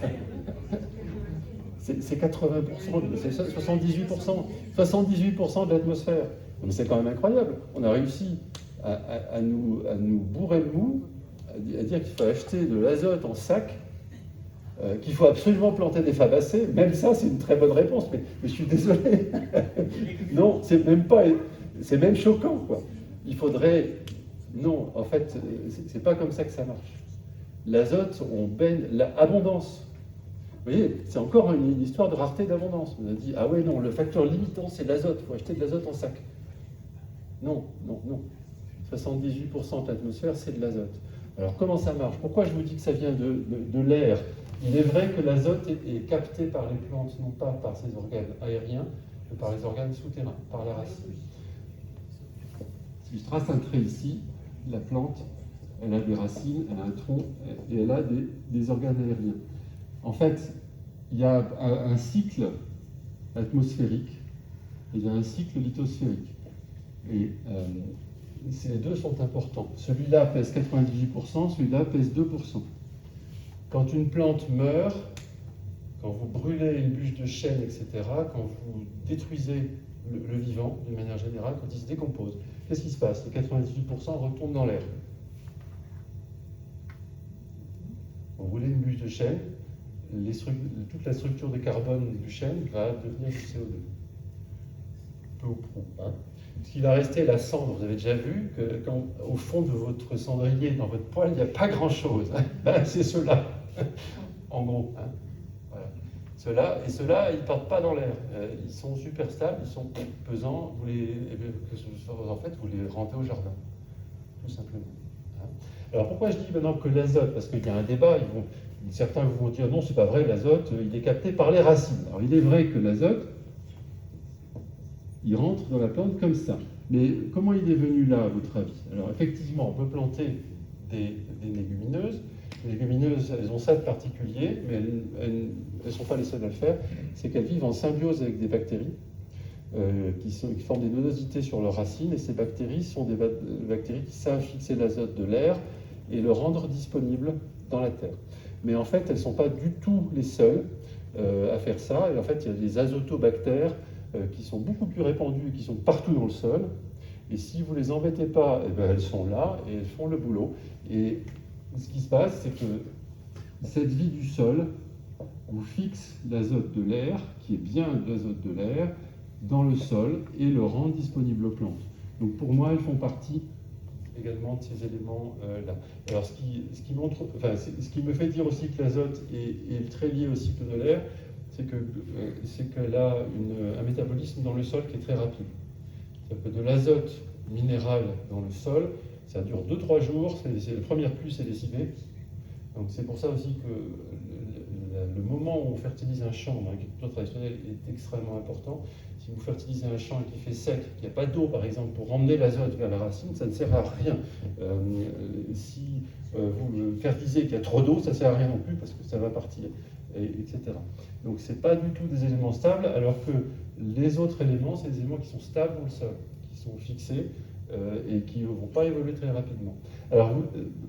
C'est 80%, c'est 78%, 78% de l'atmosphère. Mais c'est quand même incroyable. On a réussi à nous bourrer le mou, à dire qu'il faut acheter de l'azote en sac, qu'il faut absolument planter des fabacées. Même ça, c'est une très bonne réponse, mais je suis désolé. Non, c'est même pas, c'est même choquant, quoi. Il faudrait... Non, en fait, c'est pas comme ça que ça marche. L'azote, on baigne l'abondance. Vous voyez, c'est encore une histoire de rareté d'abondance. On a dit, ah ouais, non, le facteur limitant, c'est l'azote, il faut acheter de l'azote en sac. Non, non, non. 78% de l'atmosphère, c'est de l'azote. Alors, comment ça marche? Pourquoi je vous dis que ça vient de l'air? Il est vrai que l'azote est capté par les plantes, non pas par ses organes aériens, mais par les organes souterrains, par la racine. Si je trace un trait ici, la plante, elle a des racines, elle a un tronc, et elle a des organes aériens. En fait, il y a un cycle atmosphérique et il y a un cycle lithosphérique. Et ces deux sont importants. Celui-là pèse 98%, celui-là pèse 2%. Quand une plante meurt, quand vous brûlez une bûche de chêne, etc., quand vous détruisez le vivant, d'une manière générale, quand il se décompose, qu'est-ce qui se passe? Les 98% retournent dans l'air. Vous brûlez une bûche de chêne, toute la structure de carbone du chêne va devenir du CO2. Peu ou prou. Hein. Ce qui va rester, la cendre, vous avez déjà vu que quand, au fond de votre cendrier, dans votre poêle, il n'y a pas grand-chose. Hein. C'est ceux-là, en gros. Hein. Voilà. Ceux-là, ils ne partent pas dans l'air. Ils sont super stables, ils sont pesants. En fait, vous les rentrez au jardin, tout simplement. Hein. Alors pourquoi je dis maintenant que l'azote? Parce qu'il y a un débat. Certains vont dire non, c'est pas vrai, l'azote, il est capté par les racines. Alors il est vrai que l'azote, il rentre dans la plante comme ça. Mais comment il est venu là, à votre avis? Alors effectivement, on peut planter des légumineuses. Les légumineuses, elles ont ça de particulier, mais elles ne sont pas les seules à le faire. C'est qu'elles vivent en symbiose avec des bactéries qui forment des nodosités sur leurs racines. Et ces bactéries sont des bactéries qui savent fixer l'azote de l'air et le rendre disponible dans la terre. Mais en fait, elles ne sont pas du tout les seules à faire ça. Et en fait, il y a des azotobactères qui sont beaucoup plus répandues et qui sont partout dans le sol. Et si vous ne les embêtez pas, eh ben, elles sont là et elles font le boulot. Et ce qui se passe, c'est que cette vie du sol vous fixe l'azote de l'air, qui est bien l'azote de l'air, dans le sol et le rend disponible aux plantes. Donc pour moi, elles font partie également de ces éléments-là. Alors, ce qui montre, enfin, ce qui me fait dire aussi que l'azote est très lié au cycle de l'air, c'est qu'elle a un métabolisme dans le sol qui est très rapide. C'est-à-dire que de l'azote minéral dans le sol, ça dure 2-3 jours, c'est la première pluie, c'est décidé. Donc c'est pour ça aussi que le moment où on fertilise un champ dans l'agriculture traditionnelle est extrêmement important. Si vous fertilisez un champ qui fait sec, qu'il n'y a pas d'eau par exemple pour emmener l'azote vers la racine, ça ne sert à rien. Si vous fertilisez qu'il y a trop d'eau, ça ne sert à rien non plus parce que ça va partir, etc. Donc ce n'est pas du tout des éléments stables, alors que les autres éléments, c'est des éléments qui sont stables dans le sol, qui sont fixés et qui ne vont pas évoluer très rapidement. Alors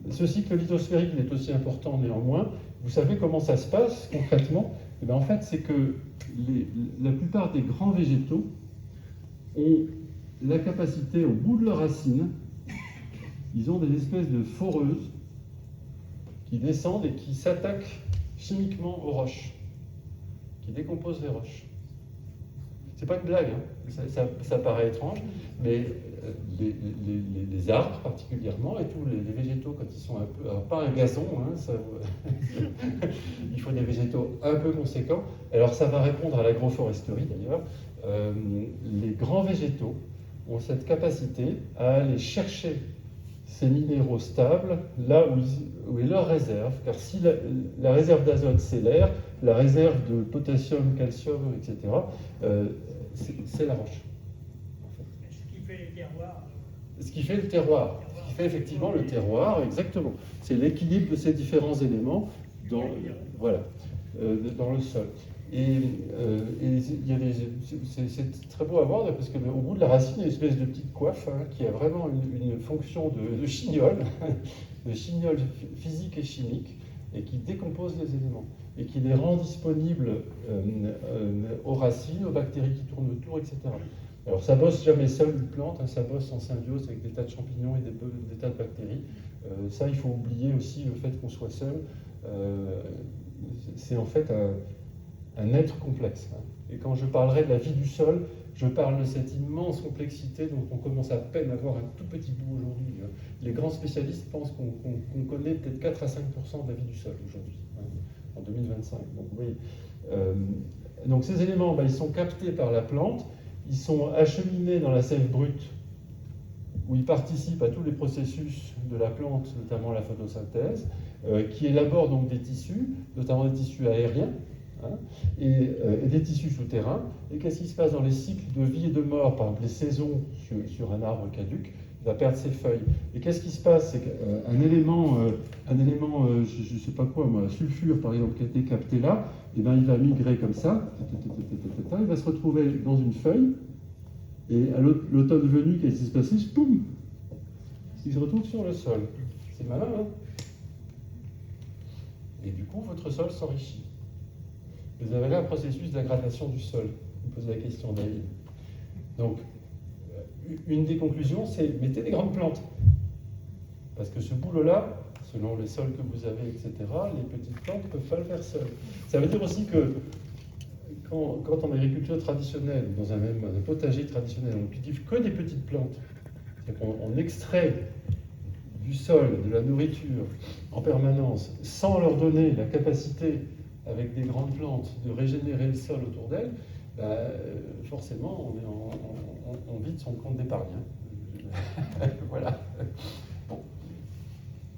ce cycle lithosphérique il est aussi important néanmoins. Vous savez comment ça se passe concrètement? Eh bien, en fait, c'est que la plupart des grands végétaux ont la capacité, au bout de leurs racines, ils ont des espèces de foreuses qui descendent et qui s'attaquent chimiquement aux roches, qui décomposent les roches. C'est pas une blague, hein. Ça paraît étrange, mais les arbres particulièrement, et tous les végétaux quand ils sont un peu, alors pas un gazon, hein, il faut des végétaux un peu conséquents. Alors ça va répondre à l'agroforesterie d'ailleurs. Les grands végétaux ont cette capacité à aller chercher ces minéraux stables là où est leur réserve, car si la réserve d'azote c'est l'air, la réserve de potassium, calcium, etc., c'est la roche. Ce qui fait les terroirs. Ce qui fait le terroir, ce qui fait effectivement le terroir, exactement. C'est l'équilibre de ces différents éléments dans le sol. C'est très beau à voir parce qu'au bout de la racine, il y a une espèce de petite coiffe qui a vraiment une fonction de chignol, de chignol physique et chimique, et qui décompose les éléments et qui les rend disponibles aux racines, aux bactéries qui tournent autour, etc. Alors ça bosse jamais seul une plante, ça bosse en symbiose avec des tas de champignons et des tas de bactéries. Ça, il faut oublier aussi le fait qu'on soit seul. C'est en fait un être complexe. Et quand je parlerai de la vie du sol, je parle de cette immense complexité dont on commence à peine à voir un tout petit bout aujourd'hui. Les grands spécialistes pensent qu'on connaît peut-être 4 à 5% de la vie du sol aujourd'hui, en 2025. Donc, vous voyez, donc ces éléments, ils sont captés par la plante, ils sont acheminés dans la sève brute, où ils participent à tous les processus de la plante, notamment la photosynthèse, qui élabore donc des tissus, notamment des tissus aériens, et des tissus souterrains. Et qu'est-ce qui se passe dans les cycles de vie et de mort? Par exemple, les saisons sur un arbre caduc, il va perdre ses feuilles. Et qu'est-ce qui se passe? C'est qu'un élément, je ne sais pas quoi, moi, sulfure par exemple, qui a été capté là, et ben, il va migrer comme ça, il va se retrouver dans une feuille, et à l'automne venu, qu'est-ce qui se passe? Poum, il se retrouve sur le sol. C'est malin, hein? Et du coup, votre sol s'enrichit. Vous avez là un processus d'aggradation du sol. Vous posez la question, David. Donc, une des conclusions, c'est mettez des grandes plantes. Parce que ce boulot-là, selon les sols que vous avez, etc., les petites plantes ne peuvent pas le faire seules. Ça veut dire aussi que quand en agriculture traditionnelle, dans un potager traditionnel, on ne cultive que des petites plantes, c'est-à-dire qu'on extrait du sol, de la nourriture en permanence, sans leur donner la capacité, avec des grandes plantes, de régénérer le sol autour d'elles, forcément, on vide son compte d'épargne. Voilà. Bon.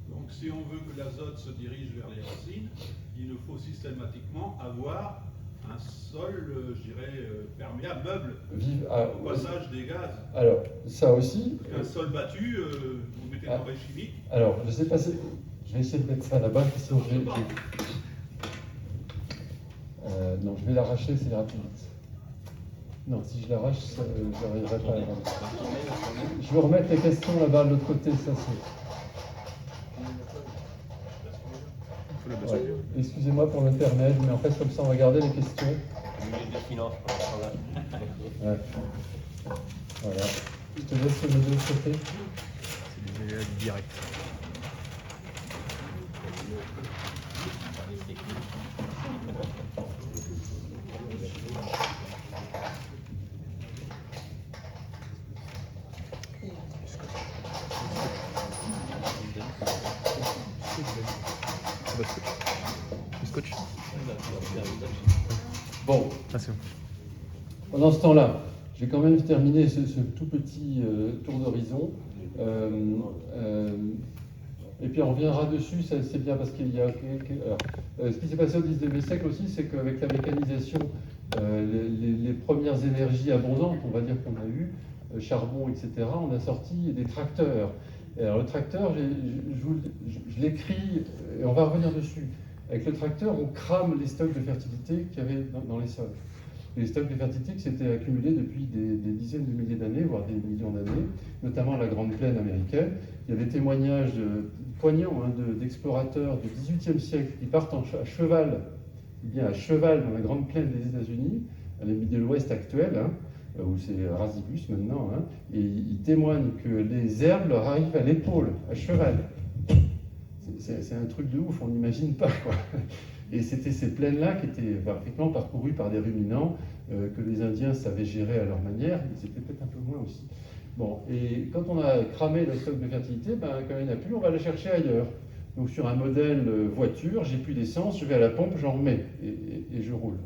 Donc, si on veut que l'azote se dirige vers les racines, il nous faut systématiquement avoir un sol, je dirais, perméable, meuble, au passage des gaz. Alors, ça aussi... Un sol battu, vous mettez de l'engrais chimique. Alors, je ne sais pas si... Je vais essayer de mettre ça là-bas, sinon non, je vais l'arracher, c'est rapide. Non, si je l'arrache, je n'arriverai pas à l'arracher. Je vais remettre les questions là-bas de l'autre côté, ça c'est... Ouais. Excusez-moi pour l'intermède, mais en fait, comme ça, on va garder les questions. Ouais. Voilà. Je te laisse le de l'autre côté. C'est direct. Ah, c'est bon. Pendant ce temps-là, j'ai quand même terminé ce tout petit tour d'horizon. Et puis on reviendra dessus, c'est bien parce qu'il y a... ce qui s'est passé au 19e siècle aussi, c'est qu'avec la mécanisation, les premières énergies abondantes, on va dire qu'on a eu, charbon, etc., on a sorti des tracteurs. Et alors le tracteur, je l'écris, et on va revenir dessus. Avec le tracteur, on crame les stocks de fertilité qu'il y avait dans les sols. Les stocks de fertilité qui s'étaient accumulés depuis des dizaines de milliers d'années, voire des millions d'années, notamment à la Grande Plaine américaine. Il y a des témoignages poignants d'explorateurs du XVIIIe siècle qui partent à cheval, bien à cheval dans la Grande Plaine des États-Unis, à la de l'Ouest actuel, où c'est Rasibus maintenant, et ils témoignent que les herbes leur arrivent à l'épaule, à cheval. C'est un truc de ouf, on n'imagine pas, quoi. Et c'était ces plaines-là qui étaient effectivement parcourues par des ruminants que les Indiens savaient gérer à leur manière, mais c'était peut-être un peu moins aussi. Bon, et quand on a cramé le stock de fertilité, ben, quand il n'y en a plus, on va la chercher ailleurs. Donc sur un modèle voiture, j'ai plus d'essence, je vais à la pompe, j'en remets et je roule.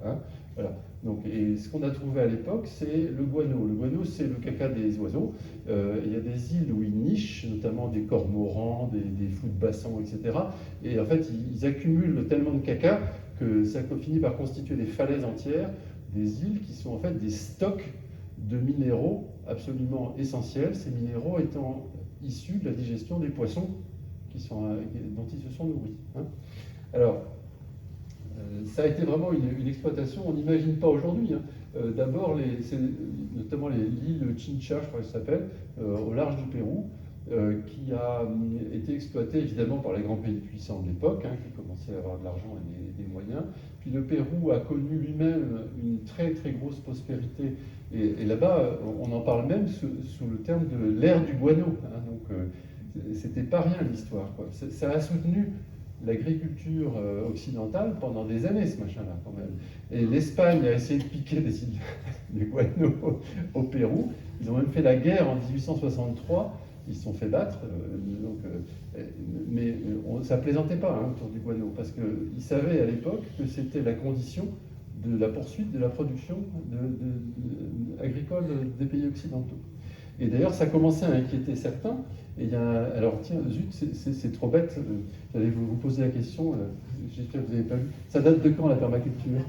Voilà. Donc, et ce qu'on a trouvé à l'époque, c'est le guano. Le guano, c'est le caca des oiseaux. Il y a des îles où ils nichent, notamment des cormorans, des fous de bassin, etc. Et en fait, ils accumulent tellement de caca que ça finit par constituer des falaises entières, des îles qui sont en fait des stocks de minéraux absolument essentiels, ces minéraux étant issus de la digestion des poissons dont ils se sont nourris. Alors, ça a été vraiment une exploitation, on n'imagine pas aujourd'hui. D'abord, notamment l'île Chincha, je crois que ça s'appelle, au large du Pérou, qui a été exploitée évidemment par les grands pays puissants de l'époque, qui commençaient à avoir de l'argent et des moyens. Puis le Pérou a connu lui-même une très très grosse prospérité. Et là-bas, on en parle même sous le terme de l'ère du guano. Donc, c'était pas rien l'histoire. Ça a soutenu l'agriculture occidentale pendant des années, ce machin-là, quand même. Et l'Espagne a essayé de piquer des îles du guano au Pérou. Ils ont même fait la guerre en 1863. Ils se sont fait battre. Mais ça plaisantait pas autour du guano, parce qu'ils savaient à l'époque que c'était la condition de la poursuite de la production agricole des pays occidentaux. Et d'ailleurs, ça commençait à inquiéter certains. Et alors, tiens, zut, c'est trop bête. J'allais vous poser la question. J'espère que vous n'avez pas vu. Ça date de quand, la permaculture?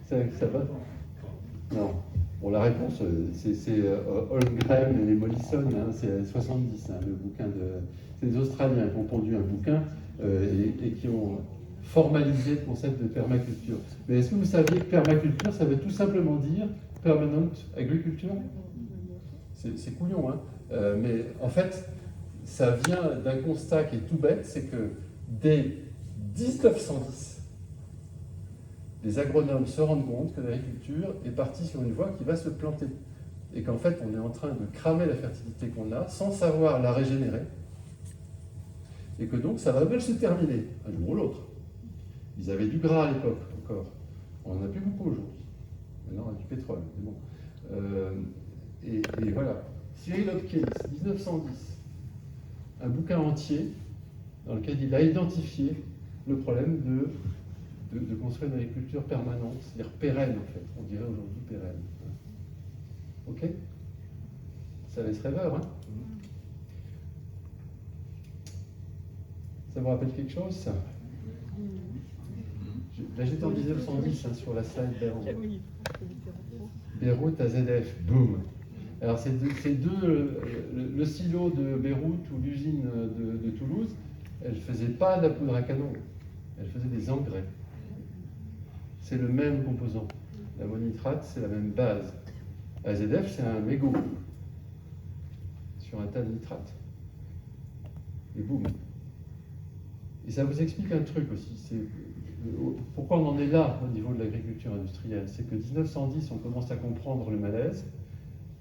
Ça va? Non. Bon, la réponse, c'est Holmgren et Mollison. C'est 70, le bouquin c'est des Australiens qui ont pondu un bouquin et qui ont formalisé le concept de permaculture. Mais est-ce que vous saviez que permaculture, ça veut tout simplement dire permanent agriculture? C'est couillon, mais en fait, ça vient d'un constat qui est tout bête, c'est que dès 1910, les agronomes se rendent compte que l'agriculture est partie sur une voie qui va se planter. Et qu'en fait, on est en train de cramer la fertilité qu'on a sans savoir la régénérer. Et que donc, ça va mal se terminer, un jour ou l'autre. Ils avaient du gras à l'époque encore. On n'en a plus beaucoup aujourd'hui. Maintenant, on a du pétrole. Mais bon. Et voilà. Cyril Hopkins, 1910, un bouquin entier dans lequel il a identifié le problème de construire une agriculture permanente, c'est-à-dire pérenne en fait. On dirait aujourd'hui pérenne. Ok? Ça laisse rêveur, Ça vous rappelle quelque chose, ça? Là, j'étais en 1910 sur la slide Beyrouth. Beyrouth à ZF, boum. Alors, le silo de Beyrouth ou l'usine de Toulouse, elle ne faisait pas de la poudre à canon, elle faisait des engrais. C'est le même composant. L'ammonitrate, c'est la même base. AZF, c'est un mégot sur un tas de nitrate. Et boum. Et ça vous explique un truc aussi. Pourquoi on en est là au niveau de l'agriculture industrielle? C'est que 1910, on commence à comprendre le malaise,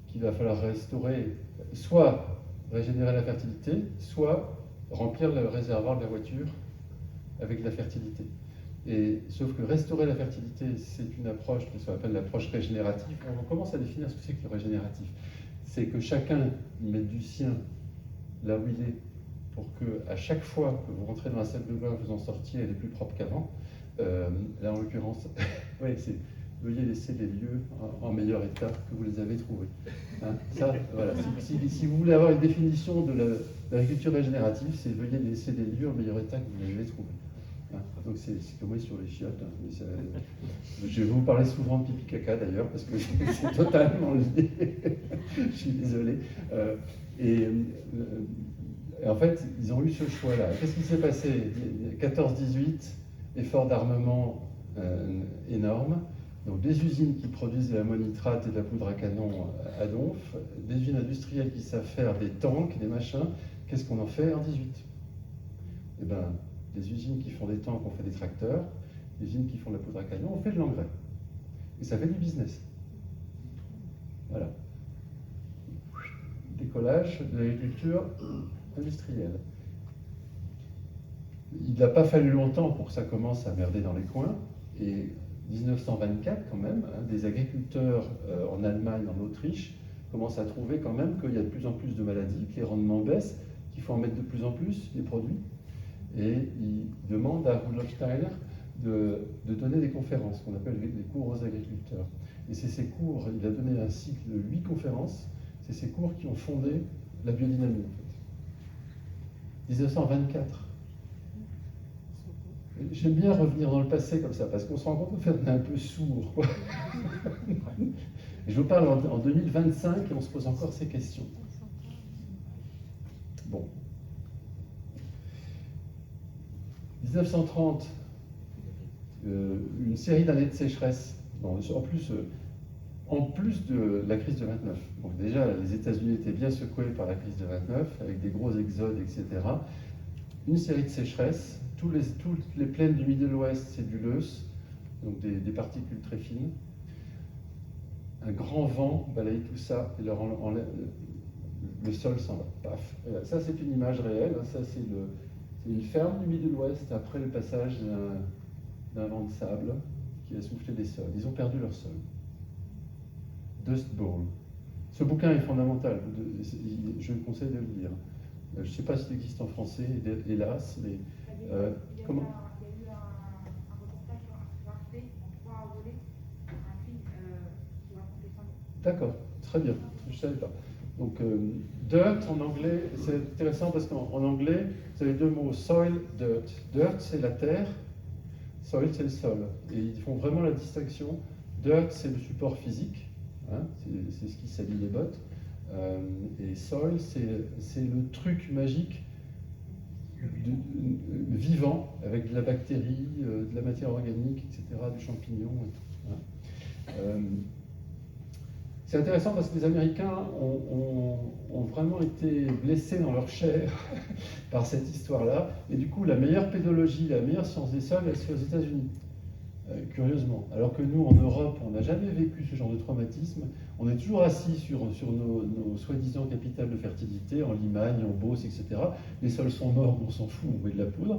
qu'il va falloir restaurer, soit régénérer la fertilité, soit remplir le réservoir de la voiture avec de la fertilité. Sauf que restaurer la fertilité, c'est une approche qui s'appelle l'approche régénérative. On commence à définir ce que c'est que le régénératif. C'est que chacun mette du sien là où il est, pour que à chaque fois que vous rentrez dans la salle de bain, vous en sortiez, elle est plus propre qu'avant. Là, en l'occurrence, oui, c'est veuillez laisser les lieux en meilleur état que vous les avez trouvés. Hein, ça, voilà. Si vous voulez avoir une définition de l'agriculture régénérative, c'est veuillez laisser les lieux en meilleur état que vous les avez trouvés. Hein, donc c'est comme sur les chiottes. Hein, mais je vais vous parler souvent de pipi caca d'ailleurs, parce que c'est totalement lié. Je suis désolé. Et en fait, ils ont eu ce choix-là. Qu'est-ce qui s'est passé? 14-18, effort d'armement énorme. Donc des usines qui produisent de l'ammonitrate et de la poudre à canon à Donf, des usines industrielles qui savent faire des tanks, des machins. Qu'est-ce qu'on en fait en 18? Eh bien, des usines qui font des tanks, on fait des tracteurs. Des usines qui font de la poudre à canon, on fait de l'engrais. Et ça fait du business. Voilà. Décollage de l'agriculture industrielle. Il n'a pas fallu longtemps pour que ça commence à merder dans les coins. Et 1924, quand même, hein, des agriculteurs en Allemagne, en Autriche, commencent à trouver quand même qu'il y a de plus en plus de maladies, que les rendements baissent, qu'il faut en mettre de plus en plus, des produits. Et ils demandent à Rudolf Steiner de donner des conférences, qu'on appelle des cours aux agriculteurs. Et c'est ces cours, il a donné un cycle de 8 conférences, c'est ces cours qui ont fondé la biodynamie, en fait. 1924. J'aime bien revenir dans le passé comme ça, parce qu'on se rend compte qu'on est un peu sourd. Quoi. Et je vous parle en 2025 et on se pose encore ces questions. Bon. 1930, une série d'années de sécheresse. Bon, en plus de la crise de 29. Donc déjà, les États-Unis étaient bien secoués par la crise de 29, avec des gros exodes, etc. Une série de sécheresses. Toutes les plaines du Middle West, c'est du leuce, donc des particules très fines. Un grand vent balaye tout ça et le sol s'en va. Paf. Ça, c'est une image réelle. Ça, c'est une ferme du Middle West après le passage d'un vent de sable qui a soufflé des sols. Ils ont perdu leur sol. Dust Bowl. Ce bouquin est fondamental. Je vous conseille de le lire. Je ne sais pas s'il existe en français, hélas, mais... comment? Il y a eu un reportage sur Arte, en 3 volets, un film qui racontait ça. D'accord, très bien, je ne savais pas. Donc, dirt en anglais, c'est intéressant parce qu'en anglais, vous avez deux mots, soil, dirt. Dirt, c'est la terre, soil, c'est le sol. Et ils font vraiment la distinction. Dirt, c'est le support physique, hein, c'est ce qui salit les bottes. Et soil, c'est le truc magique vivant, avec de la bactérie, de la matière organique, etc., du champignon et tout. Hein. C'est intéressant parce que les Américains ont vraiment été blessés dans leur chair par cette histoire-là. Et du coup, la meilleure pédologie, la meilleure science des sols, elle se fait aux États-Unis, curieusement. Alors que nous, en Europe, on n'a jamais vécu ce genre de traumatisme. On est toujours assis sur nos soi-disant capitales de fertilité, en Limagne, en Beauce, etc. Les sols sont morts, on s'en fout, on met de la poudre.